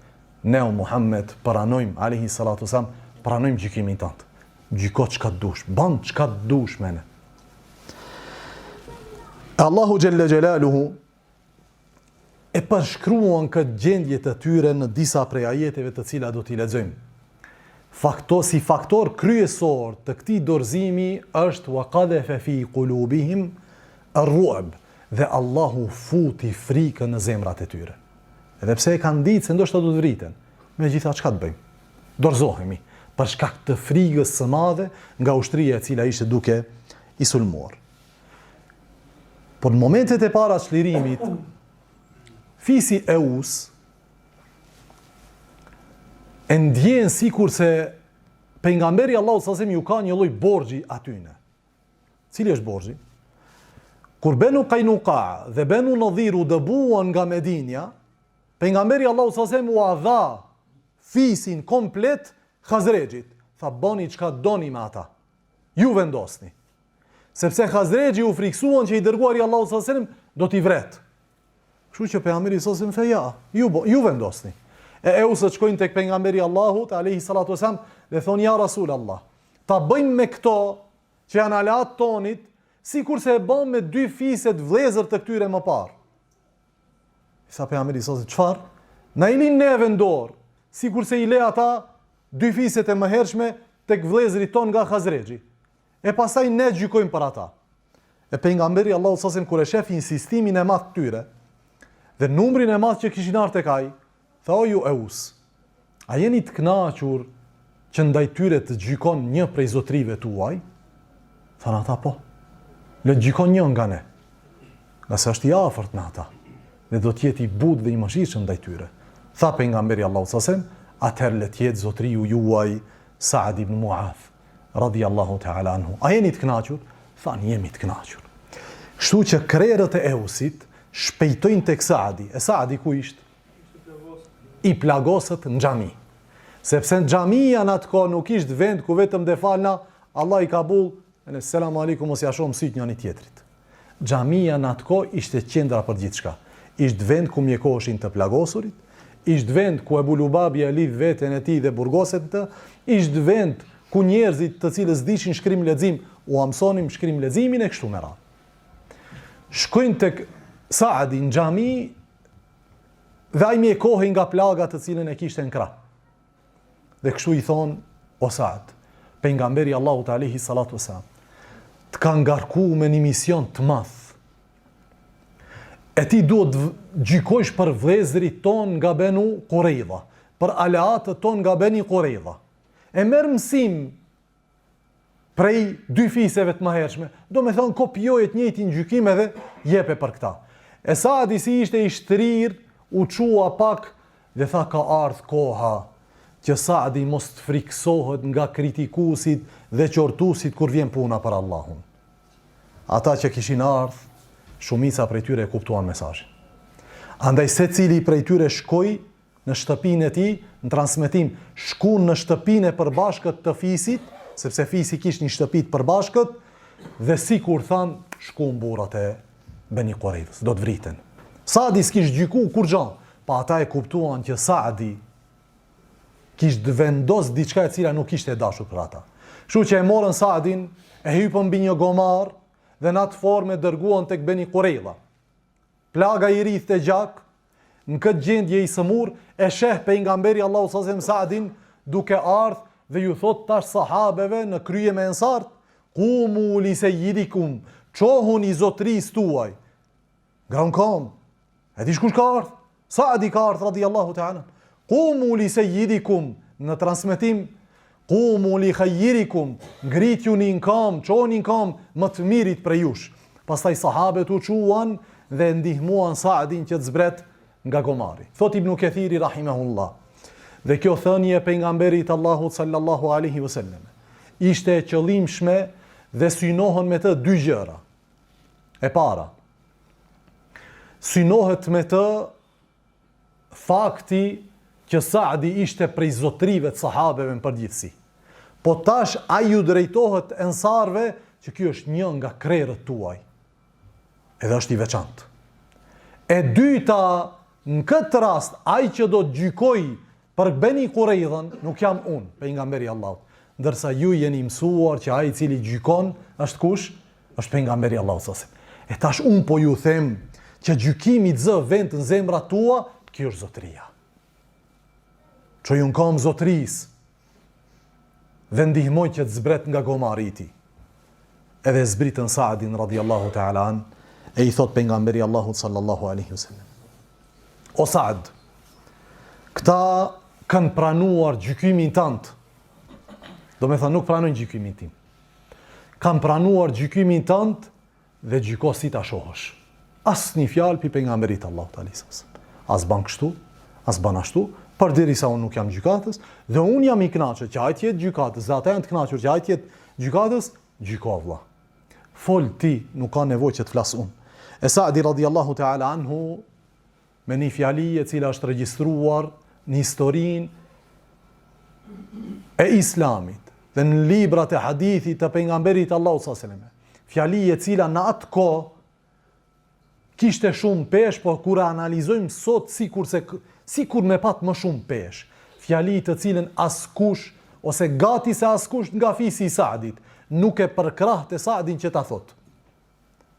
ne o Muhammed pranojmë alayhi salatu wasalam, pranojmë gjykimin tënd. Gjyko çka dush, ban çka dush me ne. Allahu xhalla xjalaluhu e përshkruan këtë gjendje të tyre në disa prej ajeteve të cilat do t'i lexojmë. Si faktor kryesor të këtij dorëzimi është wa qadhafa fi qulubihim ar-ru'b, dhe Allahu futi frikën në zemrat e tyre. Edhe pse e kanë ditë se ndoshta do të vriten, megjithatë çka të bëjmë? Dorëzohemi për shkak të frikës së madhe nga ushtria e cila ishte duke i sulmuar. Por në momentet e para të çlirimit, fisi Eus e ndjen sikur se pejgamberi Allahu sallallahu alaihi wasallam ju ka një lloj borxhi atyne. Cili është borxhi? Kur Benu Qainuqa dhe Benu Nadhir u dëbuan nga Medinja, pejgamberi Allahu sallallahu alaihi wasallam u dha fisin komplet Khazrexhit. Tha, bani çka doni me ata. Ju vendosni. Sepse Khazrexhi u friksuan që i dërguari Allahu sallallahu alaihi wasallam do t'i vret. Kështu që pejgamberi sallallahu alaihi wasallam tha, ju vendosni. E Eusët shkojnë tek pejgamberi Allahut alayhi salatu wasalam dhe thonë: ja Rasul Allah, ta bëjmë me këto që janë alat tonit, sikur se e bëm me dy fiset vëllezër të këtyre më parë. Sa pejgamberi thotë: çfarë? Na i lin neve në dorë, sikur se i le ata dy fiset e mëhershme tek vëllezërit ton nga Khazrexhi. E pastaj ne gjykojmë për ata. E pejgamberi Allahu sallallahu alaihi wasallam kur e shef insistimin e madh këtyre dhe numrin e madh që kishin ardhur tek ai, tha: o ju Eus, a jeni të kënaqur që ndaj tyre të gjykon një prej zotrive tuaj? Thanë ata: po. Le të gjykon një nga ne. Nga se është i afërt me ata dhe do të jetë i butë dhe i mëshirshëm ndaj tyre. Tha pejgamberi Allahu sallallahu alaihi wasallam: atëherë le të jetë zotriu juaj Saad ibn Muadh radhiyallahu ta'ala anhu. A jeni të kënaqur? Thanë: jemi të kënaqur. Kështu që krerët e Eusit shpejtojnë tek Saadi. E Saadi ku ishte? I plagosët në xhami. Sepse në xhamia në atë kohë nuk ishte vend ku vetëm dhe falna Allah i kabull, selam aleikum, mos ja shohim syt njëri tjetrit. Xhamia në atë kohë ishte qendra për gjithçka. Ishte vend ku mjekoheshin të plagosurit, ishte vend ku Ebu Lubabi e lidh veten e tij dhe burgoset të, ishte vend ku njerëzit të cilës dishin shkrim lexim u mësonin shkrim leximin e kështu me radhë. Shkojnë tek Saadi në xhami dhe ai mjekohej nga plaga të cilën e kishte në krah. Dhe kështu i thon: o Saad, pejgamberi Allahut alayhi salatu wasalam të ka ngarkuar me një mision të madh. E ti duhet gjykojsh për vëllezërit ton nga Benu Quraidha, për aleatët ton nga Beni Qurayza. E merr mësim prej dy fiseve të mëhershme, do me thonë kopioje të njëjtin gjykim edhe jepe për këta. E Saadi si ishte i shtrir, u qua pak dhe tha ka ardhur koha që Saadi mos të friksohet nga kritikusit dhe qortusit kur vjen puna për Allahun. Ata që kishin ardhur, shumica prej tyre e kuptuan mesazhin. Andaj secili prej tyre shkoi në shtëpinë e tij, në transmetim, shkuan në shtëpinë e përbashkët të fisit, sepse fisi kishte një shtëpi të përbashkët, dhe sikur than, shkuan burrat e Beni Qurayzës, do të vriten. Saadi s'kish gjyku kur gjë, pa ata e kuptuan që Saadi kishte vendos diçka e cila nuk ishte e dashur për ata. Kështu që e morën Saadin, e hypën mbi një gomar dhe në atë formë e dërguan tek Beni Qurayza. Plaga i rrithte gjak, në këtë gjendje i sëmur, e sheh pejgamberi Allahu sallallahu alaihi wasallam Saadin duke ardhur dhe ju thot tash sahabeve në krye me ensart, qumu li sayyidikum, çohun i zotrisë tuaj. Graun kom. E di kush ka ardhur? Saadi ka ardhur radiyallahu ta'ala. Qumu li sayyidikum, në transmetim, qumu li khayyirikum, ngritjuni në kam, çoni në kam më të mirit prej jush. Pastaj sahabët u çuan dhe ndihmuan Saadin që të zbret nga gomari. Thot Ibn Kathiri rahimahullah. Dhe kjo thënie e pejgamberit Allahut sallallahu alaihi wasallam ishte e qëllimshme dhe synohen me të dy gjëra. E para, synohet me të fakti që Saadi ishte prej zotrive të sahabeve në përgjithësi. Po tash ai ju drejtohet ensarve që ky është një nga krerët tuaj. Edhe është i veçantë. E dyta, në këtë rast, ai që do të gjykoj për Beni Qurayzën nuk jam unë, pejgamberi Allahut. Ndërsa ju jeni mësuar që ai i cili gjykon është kush? Është pejgamberi Allahut sallallahu alaihi wasallam. E tash unë po ju them që gjykimi të zë vend në zemrat tua, kjo është zotria. Që ju në kam zotris dhe ndihmoj që të zbret nga gomari i tij. Edhe zbritën Saadin radhiyallahu ta'ala an, e i thot pejgamberi Allahut sallallahu alaihi wasallam: O Saad, këta kanë pranuar gjykimin tënd. Do me thënë nuk pranojnë gjykimin tim. Kanë pranuar gjykimin tënd dhe gjyko si ta shohësh. As një fjalë pi pejgamberit Allahut alaihi wasallam. As ban kështu, as ban ashtu, përderisa unë nuk jam gjykatës dhe unë jam i kënaqur që ai të jetë gjykatës, dhe ata janë të kënaqur që ai të jetë gjykatës, gjyko vëlla. Fol ti, nuk ka nevojë që të flas unë. E Saadi radhiyallahu ta'ala anhu me një fjali e cila është regjistruar në historinë e Islamit dhe në librat e hadithit të pejgamberit Allahut sallallahu alaihi wasallam. Fjali e cila në atë kohë kishte shumë pesh, por kur analizojmë sot sikur me pat më shumë pesh. Fjali të cilën askush ose gati se askush nga fisi i Saadit nuk e përkrahte Saadin që ta thot.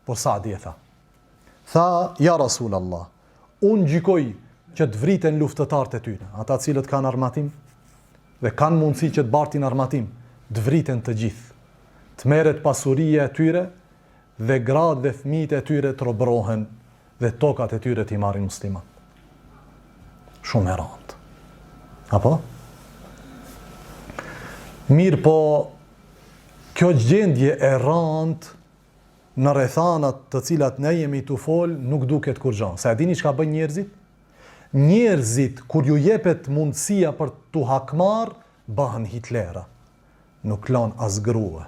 Por Saadi e tha. Tha, ja Rasulallah, unë gjykoj që të vriten luftëtarët e tyre, ata cilët kanë armatim dhe kanë mundësi që të bartin armatim, të vriten të gjithë, të merret pasuria e tyre dhe gratë dhe fëmijët e tyre të robërohen dhe tokat e tyre t'i marrin muslimat. Shumë e rëndë. Apo? Mirë po, kjo gjendje e rëndë në rrethanat të cilat ne jemi tu fol nuk duket kur gjë. Sa e dini çka bën njerëzit? Njerëzit kur ju jepet mundësia për tu hakmar, bëhen Hitlera. Nuk lan as grua,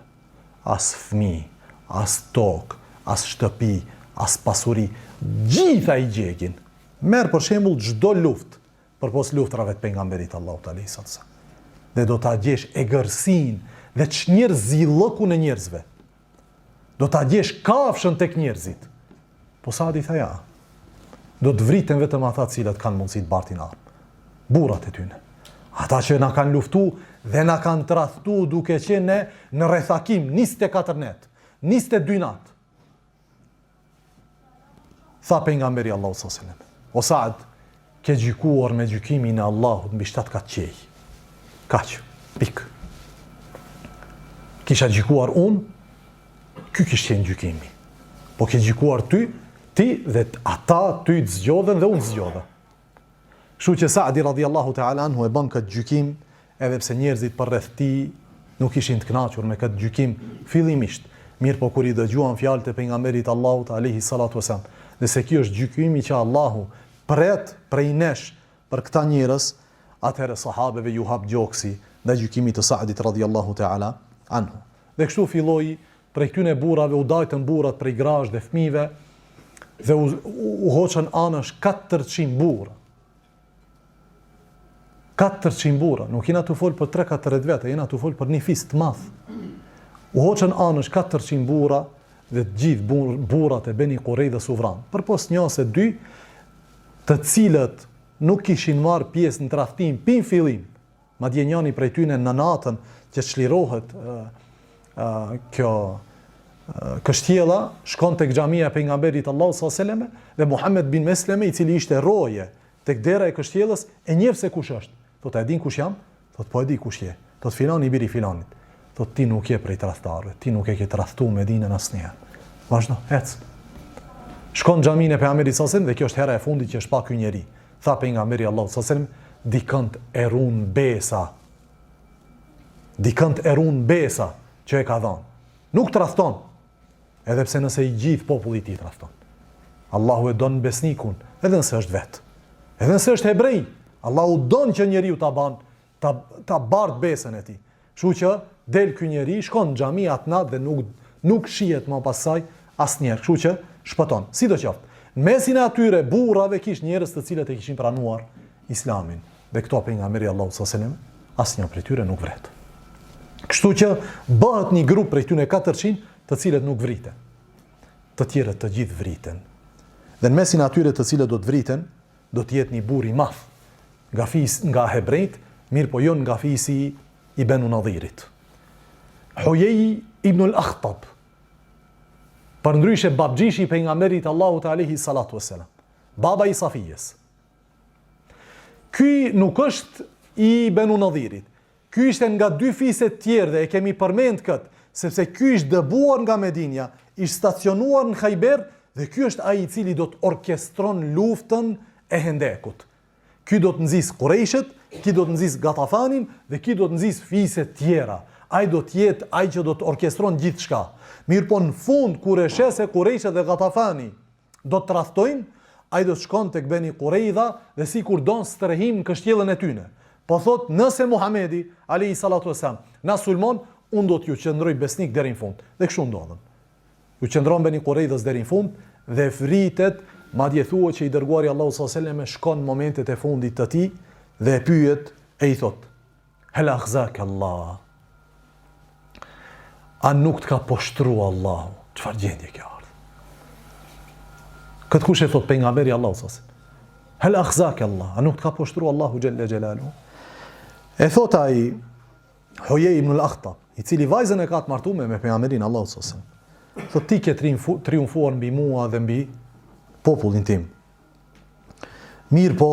as fëmijë, as tokë, as shtëpi, as pasuri, gjitha i gjegin. Merë për shembull çdo luftë përpos luftrave të pejgamberit Allahut alaihi wasallam. Dhe do ta gjesh egërsinë dhe çnjerëzillëkun e njerëzve. Do ta gjesh kafshën tek njerëzit. Po Saadi tha ja. Do të vriten vetëm ata cilët kanë mundësi të bartin armë. Burrat e tyre. Ata që na kanë luftu dhe na kanë tradhtu duke qenë në rrethakim 24 net, 22 nat. Tha pejgamberi Allahu sallallahu alaihi wasallam: O Saad, ke gjykuar me gjykimin e Allahut mbi 7 kat qej. Kaq, pik. Kisha gjykuar unë, ky kishte qenë gjykimi. Po ke gjykuar ty dhe ata ty të zgjodhen dhe unë zgjodha. Kështu që Saadi radhiyallahu ta'ala anhu e bën këtë gjykim, edhe pse njerëzit përreth tij nuk ishin të kënaqur me këtë gjykim fillimisht. Mirë po kur i dëgjuan fjalët e pejgamberit Allahut alayhi salatu wasalam, dhe se ky është gjykimi që Allahu pret prej nesh për këta njerëz, atëherë sahabeve ju hap gjoksi ndaj gjykimit të Saadit radhiyallahu ta'ala anhu. Dhe kështu filloi prej këtyne burrave u dajtën burrat prej grash dhe fëmijëve dhe u hoqën anash 400 burra. 400 burra, nuk jena të folë për 3-4 vete, jena të folë për një fis të madh. U hoqën anash 400 burra dhe të gjithë burrat e Beni Qurejdhës u vranë. Përpos një ose dy, të cilët nuk kishin marrë pjesë në tradhtim pin fillim, madje njëri prej tyre në natën që çlirohet kjo kështjella, shkon tek xhamia e pejgamberit Allahu sallallahu alaihi wasallam dhe Muhammed bin Mesleme, i cili ishte roje tek dera e kështjellës, e njeh se kush është. Thotë, e din kush jam? Thotë, po e di kush je. Thotë, filani i biri filanit. Thotë, ti nuk je prej tradhtarëve, ti nuk e ke tradhtuar Medinën asnjëherë. Vazhdo, ec. Shkon në xhaminë e pejgamberit sallallahu alaihi wasallam dhe kjo është hera e fundit që është pa ky njeri. Tha pejgamberi Allahu sallallahu alaihi wasallam, dikant e run besa. Dikant e run besa që e ka dhënë. Nuk tradhton. Edhe pse nëse i gjithë populli i tij tradhton. Allahu e don besnikun, edhe nëse është vet. Edhe nëse është hebrej, Allahu don që njeriu ta bart besën e tij. Kështu që del ky njeri, shkon në xhami atë natë dhe nuk shihet më pas saj asnjëherë. Kështu që shpëton. Sidoqoftë, në mesin e atyre burrave kish njerëz të cilët e kishin pranuar Islamin. Dhe këto pejgamberi Allahu sallallahu alaihi wasallam asnjë prej tyre nuk vret. Kështu që bëhet një grup prej tyre 400 të cilët nuk vriten. Të tjerët të gjithë vriten. Dhe në mesin e atyre të cilët do të vriten, do të jetë një burr i madh, nga hebrejt, mirë po jo nga fisi i Banu Nadhirit. Huyej ibn al-Akhtab, përndryshe babgjishi i pejgamberit Allahut alayhi salatu wassalam, baba i Safijes. Ky nuk është i Banu Nadhirit. Ky ishte nga dy fise të tjerë dhe e kemi përmend këtë, sepse ky ishte dëbuar nga Medinja, ishte stacionuar në Khajber dhe ky është ai i cili do të orkestron luftën e Hendekut. Ky do të nxis Qurayshët, ky do të nxis Gatafanin dhe ky do të nxis fise të tjera. Ai do të jetë ai që do të orkestron gjithçka. Mirë po në fund kur e sheh se Qurayshët dhe Gatafani do të tradhtojnë, ai do të shkon tek Beni Qurejda dhe sikur don strehim në kështjellën e tyne. Po thot, nëse Muhamedi alayhi salatu wasalam na sulmon, unë do t'ju qëndroj besnik deri në fund. Dhe kështu ndodhen. Ju qëndron Beni Qurejdas deri në fund dhe vritet, madje thuhet që i dërguari Allahu sallallahu alaihi wasallam shkon në momentet e fundit të tij dhe e pyet e i thot: "Hel akhzak Allah?" A nuk të ka poshtru Allahu? Çfarë gjendje kjo ardh? Këtë kush e thot pejgamberi Allahu sallallahu alaihi wasallam? Hel akhzak Allah? A nuk të ka poshtru Allahu xhalla xhelalu? E thot ai Huyej ibn al-Akhtab, i cili vajzën e ka të martuar me pejgamberin Allahu sallallahu alaihi wasallam. Thot, ti ke triumfuar mbi mua dhe mbi popullin tim. Mirë po,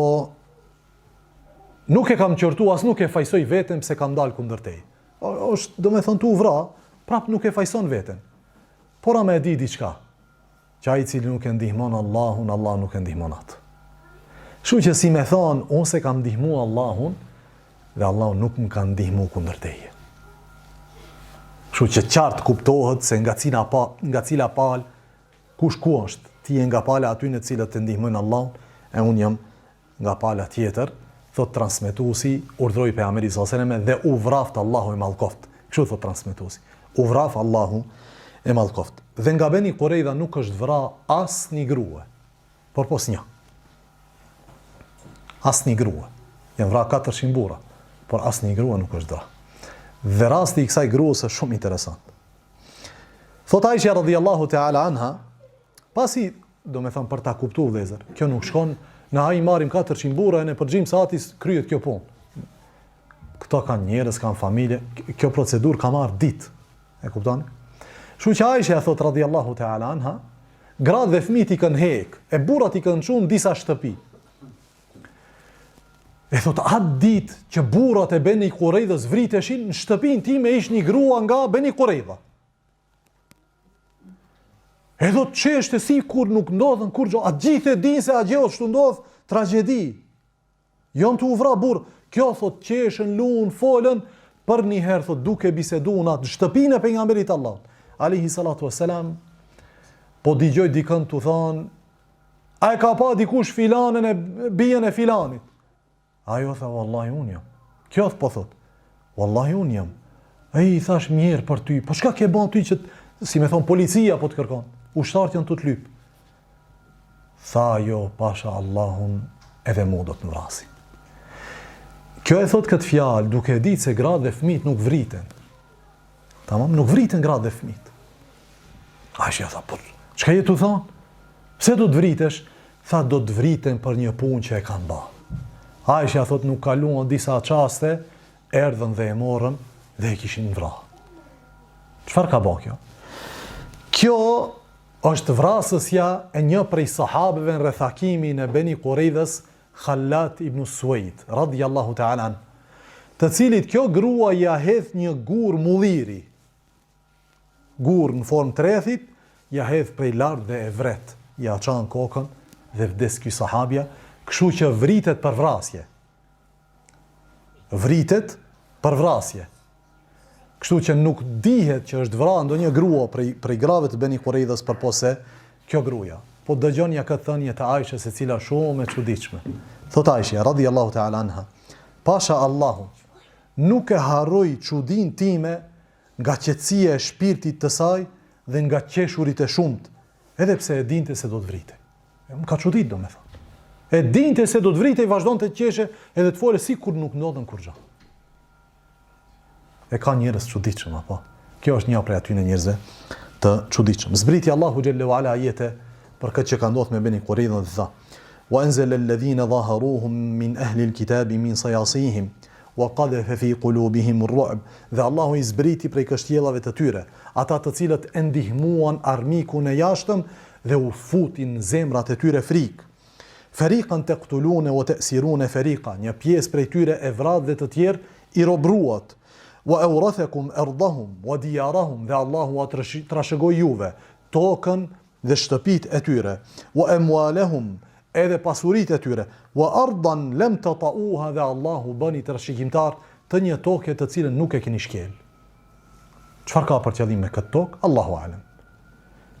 nuk e kam qërtu, as nuk e fajsoj veten pse kam dalë kundër teje. Është, do me thënë tu vra, prap nuk e fajson veten. Por a me e di diçka, që ai i cili nuk e ndihmon Allahun, Allah nuk e ndihmon atë. Kështu që si me thonë, unë se kam ndihmu Allahun, dhe Allahu nuk më ka ndihmu kundër teje. Kështu që qartë kuptohet se nga cila palë, kush ku është, ti je nga pala aty në cilët të ndihmojnë Allahun, e unë jam nga pala tjetër, thot transmetuesi, urdhroi pejgamberi sallallahu alajhi wasallam dhe u vraft Allahu e mallkoft. Kështu thot transmetuesi. U vraf Allahu e mallkoft. Dhe nga Beni Qurejda nuk është vra asnjë grua, por pos një. Asnjë grua. Janë vra 400 burra, por asnjë grua nuk është vra. Dhe rasti i kësaj gruas është shumë interesant. Thot Aisha radhiyallahu ta'ala anha, pasi, do me thëmë për ta kuptu vëllezër, kjo nuk shkon, në ai marrim 400 burra e në përgjim sa atis kryet kjo punë. Këto kanë njerëz, kanë familje, kjo procedur ka marrë ditë. E kuptoni? Kështu që Aisha e thot radhiyallahu ta'ala anha, gratë dhe fëmijët i kanë hek, e burrat i kanë çuar në disa shtëpi. E thot, atë ditë që burrat e Beni Qurejdas vriteshin, në shtëpinë time ishte një grua nga Beni Qurejda. E do të qeshte si kur nuk ndodhen kur gjo, atë gjithë e din se a gjeo shtu ndodh tragedi. Jon të uvra burr. Kjo thot qeshën, luan, folën, për një herë thot duke biseduar në shtëpinë e pejgamberit Allahut alayhi salatu wassalam, po dëgjoj dikën tu thon, a e ka pa dikush filanën e bijën e filanit? Ajo tha, wallahi unë jam. Kjo po thot, wallahi unë jam. Ai i thash mirë për ty, po çka ke bën ty që si më thon policia po të kërkon? Ushtarët janë të lyp. Tha jo, pasha Allahun edhe mu do të më vrasi. Kjo e thot këtë fjalë duke ditë se gratë dhe fëmijët nuk vriten. Tamam, nuk vriten gratë dhe fëmijët. Aisha tha, po, çka je tu thon? Pse do të vritesh? Tha, do të vriten për një punë që e kanë bë. Aisha thot, nuk kaluan disa çaste, erdhën dhe e morën dhe e kishin vrarë. Çfarë ka bë kjo? Kjo është vrasësja e një prej sahabeve në rrethakimin e Beni Quraidhës, Khallat ibn Suwaid, radhiyallahu ta'ala an, të cilit kjo grua ja hedh një gur mulliri. Gur në formë trethit, ja hedh prej lart dhe e vret. Ja çan kokën dhe vdes ky sahabja, kështu që vritet për vrasje. Vritet për vrasje. Kështu që nuk dihet që është vrarë ndonjë grua prej grave të Beni Quraidhës përpose kjo gruaja. Po dëgjonja këtë thënie të Aishës, e cila shumë e çuditshme. Thot Aisha radhiyallahu ta'ala anha, pasha Allahu, nuk e harroj çudinë time nga qetësia e shpirtit të saj dhe nga qeshurit e shumt, edhe pse e dinte se do të vritej. Më ka çudit domethënë. E dinte se do të vritej, vazhdonte të qeshe edhe të fole sikur nuk ndodhen kurrë. E ka njerëz çuditshëm apo? Kjo është një prej atyre njerëzve të çuditshëm. Zbriti Allahu xhallahu ala ajete për këtë që ka ndodhur me Beni Quraidhën dhe tha: "Wa anzala alladhina dhaharuhum min ahli alkitabi min sayasihim wa qadhafa fi qulubihim ar-ru'b." Dhe Allahu i zbriti prej kështjellave të tyre, ata të cilët e ndihmuan armikun e jashtëm dhe u futin në zemrat e tyre frikë. Fariqan taqtuluna wa ta'siruna fariqa, një pjesë prej tyre e vrarë dhe të tjerë i robruat. Wa awrathakum ardahum wa diyarahum, dhe Allahu atë trashëgoi juve tokën dhe shtëpitë e tyre. Wa amwalahum, edhe pasuritë e tyre. Wa ardan lam tata'uha, dhe Allahu bëni trashëgimtar të një toke të cilën nuk e keni shkel. Çfarë ka për qëllim me këtë tokë? Allahu alem.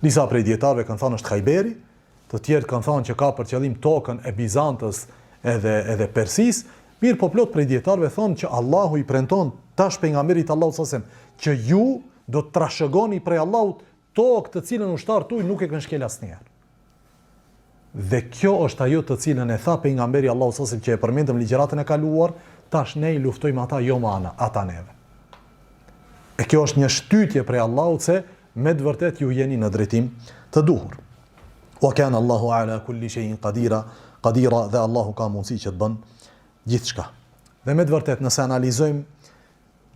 Disa prej dietarëve kanë thënë është Khajberi, të tjerë kanë thënë që ka për qëllim tokën e Bizantës edhe Persis. Mirë, po plot prej dietarëve thonë që Allahu i premton tash pejgamberit Allahut sallallahu alaihi wasallam që ju do të trashëgoni prej Allahut tokë të cilën ushtarët tuaj nuk e kanë shkel asnjëherë. Dhe kjo është ajo të cilën e tha pejgamberi Allahut sallallahu alaihi wasallam që e përmendëm ligjëratën e kaluar, tash ne i luftojmë ata jo me ata neve. E kjo është një shtytje prej Allahut se me të vërtet ju jeni në drejtim të duhur. Wa kana Allahu ala kulli shay'in qadira, dhe Allahu ka mundësi që të bën gjithçka. Dhe me të vërtet nëse analizojmë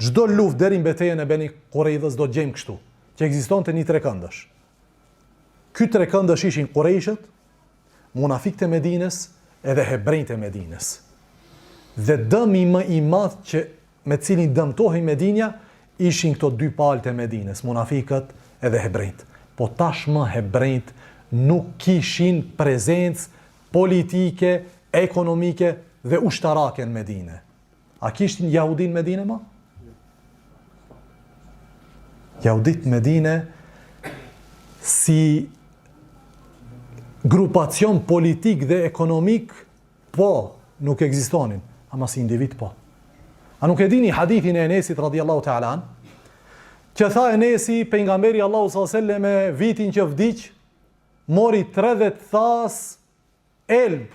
çdo luftë deri në betejën e Beni Quraidhës do të gjejmë kështu, që ekzistonte një trekëndësh. Ky trekëndësh ishin Qurayshët, munafikët e Medinës edhe hebrejtë e Medinës. Dhe dëmi më i madh që me cilin dëmtohej Medinja ishin këto dy palët e Medinës, munafikët edhe hebrejtë. Po tashmë hebrejtë nuk kishin prezencë politike, ekonomike dhe ushtarake në Medinë. A kishtin jahudin në Medinë më? Jahudit në Medinë si grupacion politik dhe ekonomik, po, nuk ekzistonin, ama si individ po. A nuk e dini hadithin e Enesit radhiyallahu ta'ala an, që tha Enesi, pejgamberi Allahu sallallahu alaihi wasallam me vitin që vdiq, mori 30 thas elb,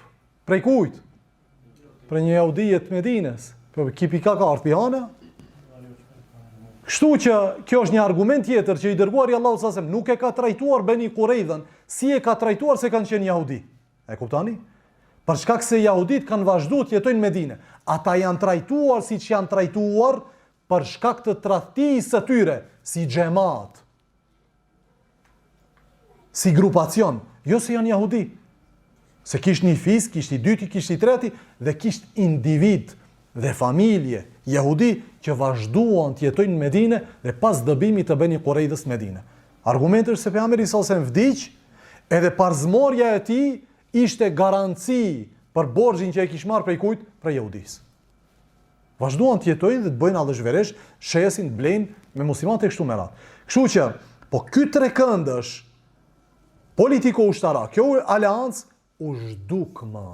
prej kujt? Për një jahudije të Medinës. Për kipi ka artpihana. Kështu që kjo është një argument tjetër që i dërguari Allahu sallallahu alaihi wasallam nuk e ka trajtuar Beni Quraidhën si e ka trajtuar se kanë qenë jahudi. E kuptoni? Për shkak se jahudit kanë vazhduar të jetojnë në Medinë. Ata janë trajtuar siç janë trajtuar për shkak të tradhtisë së tyre, si xhamat, si grupacion, jo se janë jahudi. Se kisht një fis, kisht i dyti, kisht i treti, dhe kisht individ dhe familje jahudi që vazhduan të jetojnë në Medinë dhe pas dëbimit të Beni Quraidhës në Medinë. Argumenti është se pejgamberi sallallahu alajhi wasallam vdiq, edhe parzmorja e tij ishte garanci për borxhin që e kish marrë prej kujt? Prej jehudis. Vazhduan të jetojnë dhe të bëjnë allëzhveresh, shesin, blejnë me muslimanët e kështu me radhë. Kështu që, po ky trekëndësh politiko-ushtara, kjo aleancë u zhduk më.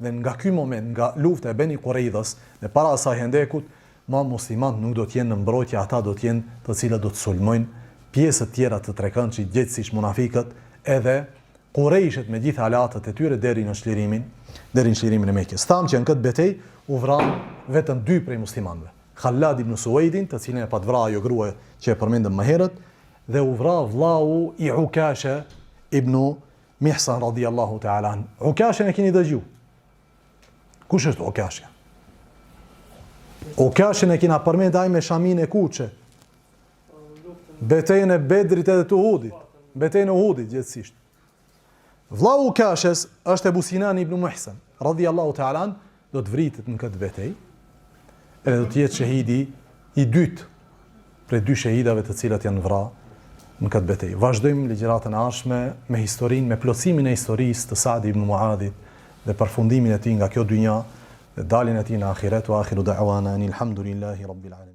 Dhe nga ky moment, nga lufta e Beni Quraidhës dhe para asaj Hendekut, ma muslimanët nuk do të jenë në mbrojtje, ata do të jenë të cilët do të sulmojnë pjesët tjera të trekëndshit, gjithësisht munafikët, edhe Qurejshet me gjithë alatët e tyre deri në çlirimin e Mekës. Tham që në këtë betejë u vran vetëm 2 prej muslimanëve. Khalad ibn Suwaidin, të cilin e pat vrarë ajo grua që e përmendëm më herët, dhe u vra vllau i Ukasha ibn Mihsan radhiyallahu ta'ala an. Ukasha e keni dëgju. Kush është Ukasha? Ukasha e kena përmend ai me shamin e kuçe. Betejën e Bedrit edhe të Uhudit. Betejën e Uhudit gjithsesi. Vllau Ukashës është Ebu Sinan ibn Muhsan, radhiyallahu ta'ala an, do të vritet në këtë betejë, edhe do të jetë shahidi i dytë prej 2 shahidave të cilat janë vrarë në këtë betejë. Vazhdojmë ligjëratën e ardhshme me historinë, me plotësimin e historisë të Sa'd ibn Mu'adhit dhe përfundimin e tij nga kjo dynja dhe daljen e tij në ahiret. Wa akhiru da'wana anil hamdulillahi rabbil alamin.